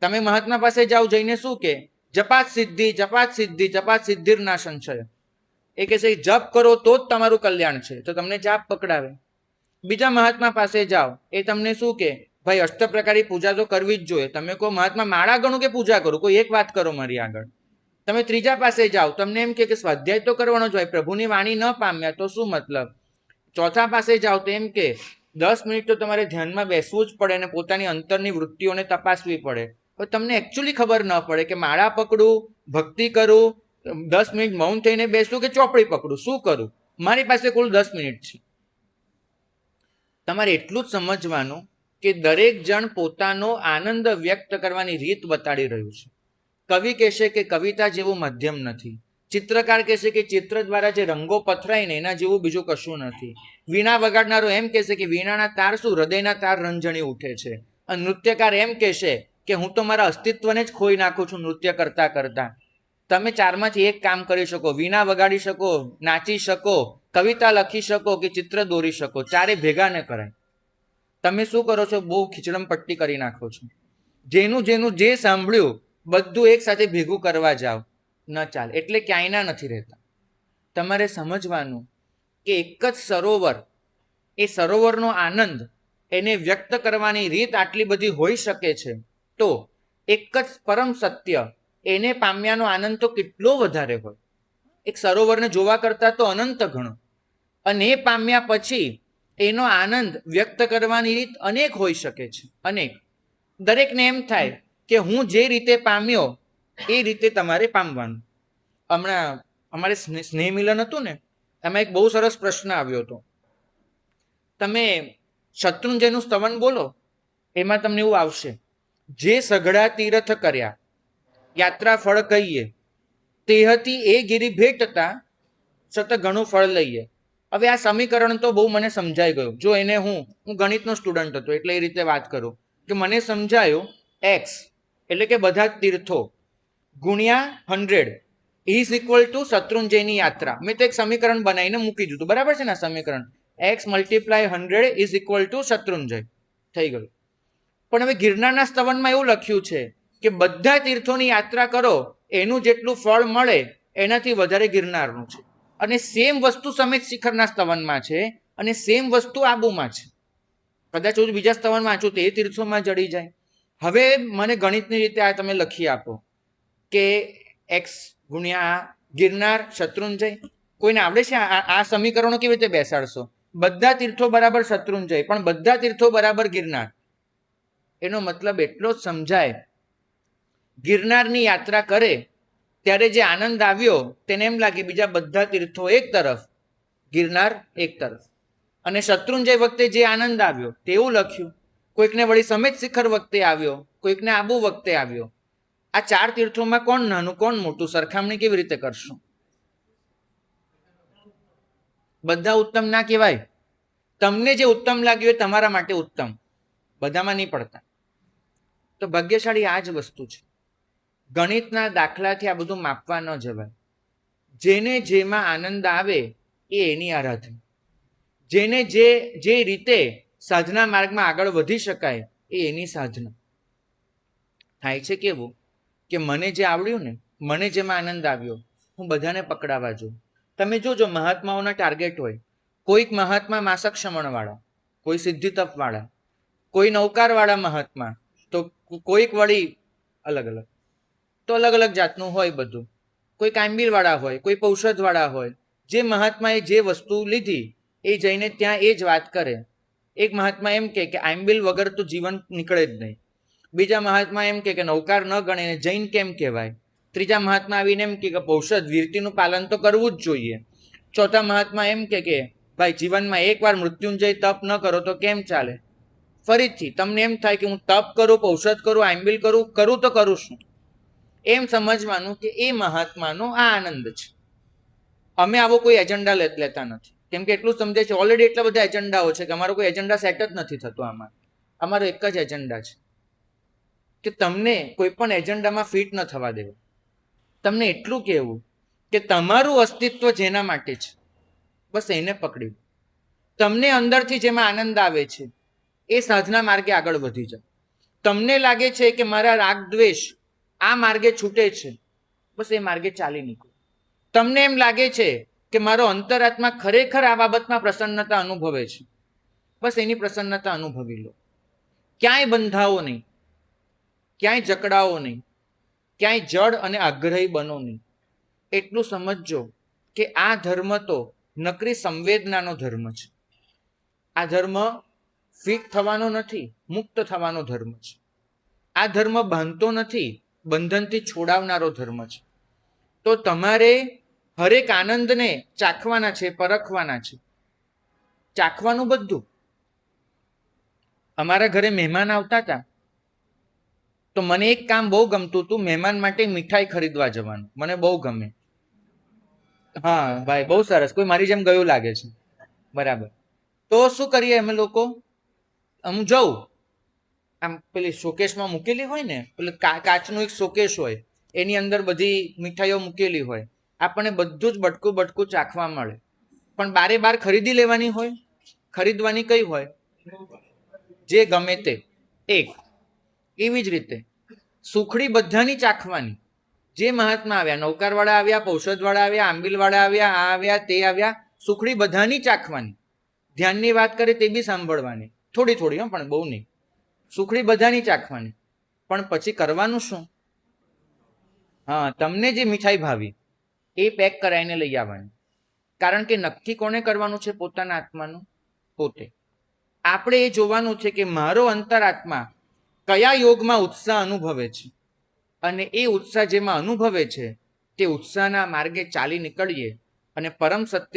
તમે મહાત્મા પાસે જાઓ, જઈને શું કે? જપાત સિદ્ધિ, જપાત સિદ્ધિ, જપાત સિદ્ધિર ના સંશય. એ કહે છે જપ કરો તો જ તમારું કલ્યાણ છે, તો તમને જાપ પકડાવે. બીજા મહાત્મા પાસે જાઓ, એ તમને શું કે? ભાઈ અષ્ટપ્રકારી પૂજા તો કરવી જ જોઈએ. તમે કહો મહાત્મા માળા ગણું કે પૂજા કરું? કોઈ એક વાત કરો મારી આગળ. તમે ત્રીજા પાસે જાઓ, તમને એમ કે સ્વાધ્યાય તો કરવાનો જ હોય, પ્રભુની વાણી ન પામ્યા તો શું મતલબ? ચોથા પાસે જાઓ તો એમ કે 10 મિનિટ તો તમારે ધ્યાનમાં બેસવું જ પડે અને પોતાની અંતરની વૃત્તિઓને તપાસવી પડે. તો તમને એકચ્યુઅલી ખબર ન પડે કે માળા પકડું, ભક્તિ કરું, 10 મિનિટ મૌન થઈને બેસું કે ચોપડી પકડું, શું કરું? મારી પાસે કુલ 10 મિનિટ છે. તમારે એટલું જ સમજવાનું કે દરેક જણ પોતાનો આનંદ વ્યક્ત કરવાની રીત બતાડી રહ્યું છે. કવિ કહેશે કે કવિતા જેવું મધ્યમ નથી, ચિત્રકાર કહેશે કે ચિત્ર દ્વારા જે રંગો પથરાય ને એના જેવું બીજું કશું નથી, વીણા વગાડનારો એમ કહેશે કે વીણાના તાર શું, હૃદયના તાર રંજણી ઉઠે છે. અને નૃત્યકાર એમ કહેશે કે હું તો મારા અસ્તિત્વને જ ખોઈ નાખું છું નૃત્ય કરતા કરતા. તમે ચારમાંથી એક કામ કરી શકો, વીણા વગાડી શકો, નાચી શકો, કવિતા લખી શકો કે ચિત્ર દોરી શકો, ચારે ભેગા ન કરાય. તમે શું કરો છો? બહુ ખીચડમ પટ્ટી કરી નાખો છો. જેનું જેનું જે સાંભળ્યું બધું એક સાથે ભેગું કરવા જાઓ, ન ચાલે. એટલે ક્યાંયના નથી રહેતા. તમારે સમજવાનું કે એક જ સરોવર, એ સરોવરનો આનંદ, એને વ્યક્ત કરવાની રીત આટલી બધી હોઈ શકે છે, તો એક જ પરમ સત્ય, એને પામ્યાનો આનંદ તો કેટલો વધારે હોય. એક સરોવરને જોવા કરતા તો અનંત ગણો. અને એ પામ્યા પછી એનો આનંદ વ્યક્ત કરવાની રીત અનેક હોઈ શકે છે, અનેક. દરેકને એમ થાય કે હું જે રીતે પામ્યો એ રીતે તમારે પામવાનું. હમણાં અમારે સ્નેહ મિલન હતું ને, એમાં એક બહુ સરસ પ્રશ્ન આવ્યો હતો. તમે શત્રુંજયનું સ્તવન બોલો, એમાં તમને એવું આવશે, જે સઘળા તીર્થ કર્યા યાત્રા ફળ કહીએ, તેહતી એ ગિરી ભેટતા સત ઘણું ફળ લઈએ. હવે આ સમીકરણ તો બહુ મને સમજાઈ ગયું. જો એને હું ગણિતનો સ્ટુડન્ટ હતો એટલે એ રીતે વાત કરું કે મને સમજાયું, એક્સ એટલે કે બધા તીર્થો ગુણ્યા 100 ઇઝ ઇક્વલ ટુ શત્રુંજયની યાત્રા. મેં તો એક સમીકરણ બનાવીને મૂકી દીધું. બરાબર છે ને? સમીકરણ x multiply 100 is equal to Shatrunjay થઈ ગયું. પણ હવે ગિરનારના સ્તવનમાં એવું લખ્યું છે કે બધા તીર્થોની યાત્રા કરો, એનું જેટલું ફળ મળે એનાથી વધારે ગિરનારનું છે. અને સેમ વસ્તુ સમેત શિખરના સ્તવનમાં છે અને સેમ વસ્તુ આબુમાં છે. કદાચ હું બીજા સ્તવન વાંચું તો એ તીર્થોમાં જડી જાય. હવે મને ગણિતની રીતે આ તમે લખી આપો કે એક્સ ગુણ્યા ગિરનાર શત્રુંજય. કોઈને આવડે છે આ સમીકરણો કેવી રીતે બેસાડશો? બધા તીર્થો બરાબર શત્રુંજય, પણ બધા તીર્થો બરાબર ગિરનાર. એનો મતલબ એટલો જ સમજાય, ગિરનારની યાત્રા કરે ત્યારે જે આનંદ આવ્યો તેને એમ લાગે બીજા બધા તીર્થો એક તરફ, ગિરનાર એક તરફ. અને શત્રુંજય વખતે જે આનંદ આવ્યો તેવું લખ્યું. કોઈકને વળી સમેત શિખર વખતે આવ્યો, કોઈકને આબુ વખતે આવ્યો. આ 4 તીર્થોમાં કોણ નાનું કોણ મોટું? સરખામણી કેવી રીતે કરશું? બધા ઉત્તમ ના કહેવાય. તમને જે ઉત્તમ લાગ્યું એ તમારા માટે ઉત્તમ, બધામાં નહીં પડતા. તો ભાગ્યશાળી આ જ વસ્તુ છે. ગણિતના દાખલાથી આ બધું માપવા ન જવાય. જેને જેમાં આનંદ આવે એ એની આરાધના. જેને જે રીતે સાધના માર્ગમાં આગળ વધી શકાય એ એની સાધના. થાય છે કેવું કે મને જે આવડ્યું ને મને જેમાં આનંદ આવ્યો હું બધાને પકડાવા જાઉં. તમે જોજો મહાત્માઓના ટાર્ગેટ હોય. કોઈક મહાત્મા માસક શમણવાળા, કોઈ સિદ્ધિ તપવાળા, કોઈ નૌકારવાળા મહાત્મા, તો કોઈક વળી અલગ અલગ, તો અલગ અલગ જાતનું હોય બધું. કોઈ કાંબીલવાળા હોય, કોઈ પૌષધવાળા હોય. જે મહાત્માએ જે વસ્તુ લીધી એ જઈને ત્યાં એ જ વાત કરે. એક મહાત્મા એમ કે આંબીલ વગર તો જીવન નીકળે જ નહીં. બીજા મહાત્મા એમ કે નૌકાર ન ગણે જૈન કેમ કહેવાય. ત્રીજા મહાત્મા આવીને એમ કે પૌષધ વીરતીનું પાલન તો કરવું જ જોઈએ. ચોથા મહાત્મા એમ કે ભાઈ જીવનમાં એકવાર મૃત્યુંજય તપ ન કરો તો કેમ ચાલે. ફરીથી તમને એમ થાય કે હું તપ કરું, પૌષધ કરું, આંબીલ કરું તો કરું શું. એમ સમજવાનું કે એ મહાત્માનો આ આનંદ છે. અમે આવો કોઈ એજન્ડા લેતા નથી. કેમ કે એટલું સમજે છે ઓલરેડી એટલા બધા એજન્ડાઓ છે કે અમારો કોઈ એજન્ડા સેટ જ નથી થતો. આમાં અમારો એક જ એજન્ડા છે કે તમને કોઈ પણ એજન્ડામાં ફિટ ન થવા દેવો. તમને એટલું કહેવું કે તમારું અસ્તિત્વ જેના માટે છે બસ એને પકડ્યું. તમને અંદરથી જેમાં આનંદ આવે છે એ સાધના માર્ગે આગળ વધી જાઓ. તમને લાગે છે કે મારા રાગ દ્વેષ આ માર્ગે છૂટે છે, બસ એ માર્ગે ચાલી નીકળો. તમને એમ લાગે છે કે મારો અંતરાત્મા ખરેખર આ બાબતમાં પ્રસન્નતા અનુભવે છે, બસ એની પ્રસન્નતા અનુભવી લો. ક્યાંય બંધાવો નહીં, ક્યાંય જકડાવો નહીં, ક્યાંય જડ અને આગ્રહી બનો નહીં. એટલું સમજજો કે આ ધર્મ તો નકરી સંવેદનાનો ધર્મ છે. આ ધર્મ ફિટ થવાનો નથી, મુક્ત થવાનો ધર્મ છે. આ ધર્મ બાંધતો નથી, બંધનથી છોડાવનારો ધર્મ છે. તો તમારે હરેક આનંદને ચાખવાના છે, પરખવાના છે. ચાખવાનું બધું. અમારા ઘરે મહેમાન આવતા હતા તો મને એક કામ બહુ ગમતું હતું, મહેમાન માટે મીઠાઈ ખરીદવા જવાનું. મને બહુ ગમે. હા ભાઈ, બહુ સરસ. કોઈ મારી જેમ ગયું લાગે છે. બરાબર. તો શું કરીએ અમે લોકો, હું જાઉં આમ પેલી શોકેશમાં મૂકેલી હોય ને, પેલું કાચનું એક શોકેશ હોય, એની અંદર બધી મીઠાઈઓ મૂકેલી હોય. આપણને બધું જ બટકું બટકું ચાખવા મળે. પણ બારે બાર ખરીદી લેવાની હોય. ખરીદવાની કઈ હોય? જે ગમે તે એક. એવી જ રીતે સુખડી બધાની ચાખવાની. જે મહાત્મા આવ્યા, નૌકારવાળા આવ્યા, પૌષધવાળા આવ્યા, આંબીલવાળા આવ્યા, આ આવ્યા, તે આવ્યા, સુખડી બધાની ચાખવાની. ધ્યાનની વાત કરે તે બી સાંભળવાની, થોડી થોડી, પણ બહુ નહીં. સુખડી બધાની ચાખવાની. પણ પછી કરવાનું શું? હા, તમને જે મીઠાઈ ભાવી એ પેક કરાવીને લઈ આવવાની. કારણ કે નક્કી કોને કરવાનું છે? પોતાના આત્માનું પોતે. આપણે એ જોવાનું છે કે મારો અંતરાત્મા કયા યોગમાં ઉત્સાહ અનુભવે છે, અને એ ઉત્સાહ જેમાં અનુભવે છે તે ઉત્સાહના માર્ગે ચાલી નીકળીએ અને પરમ સત્ય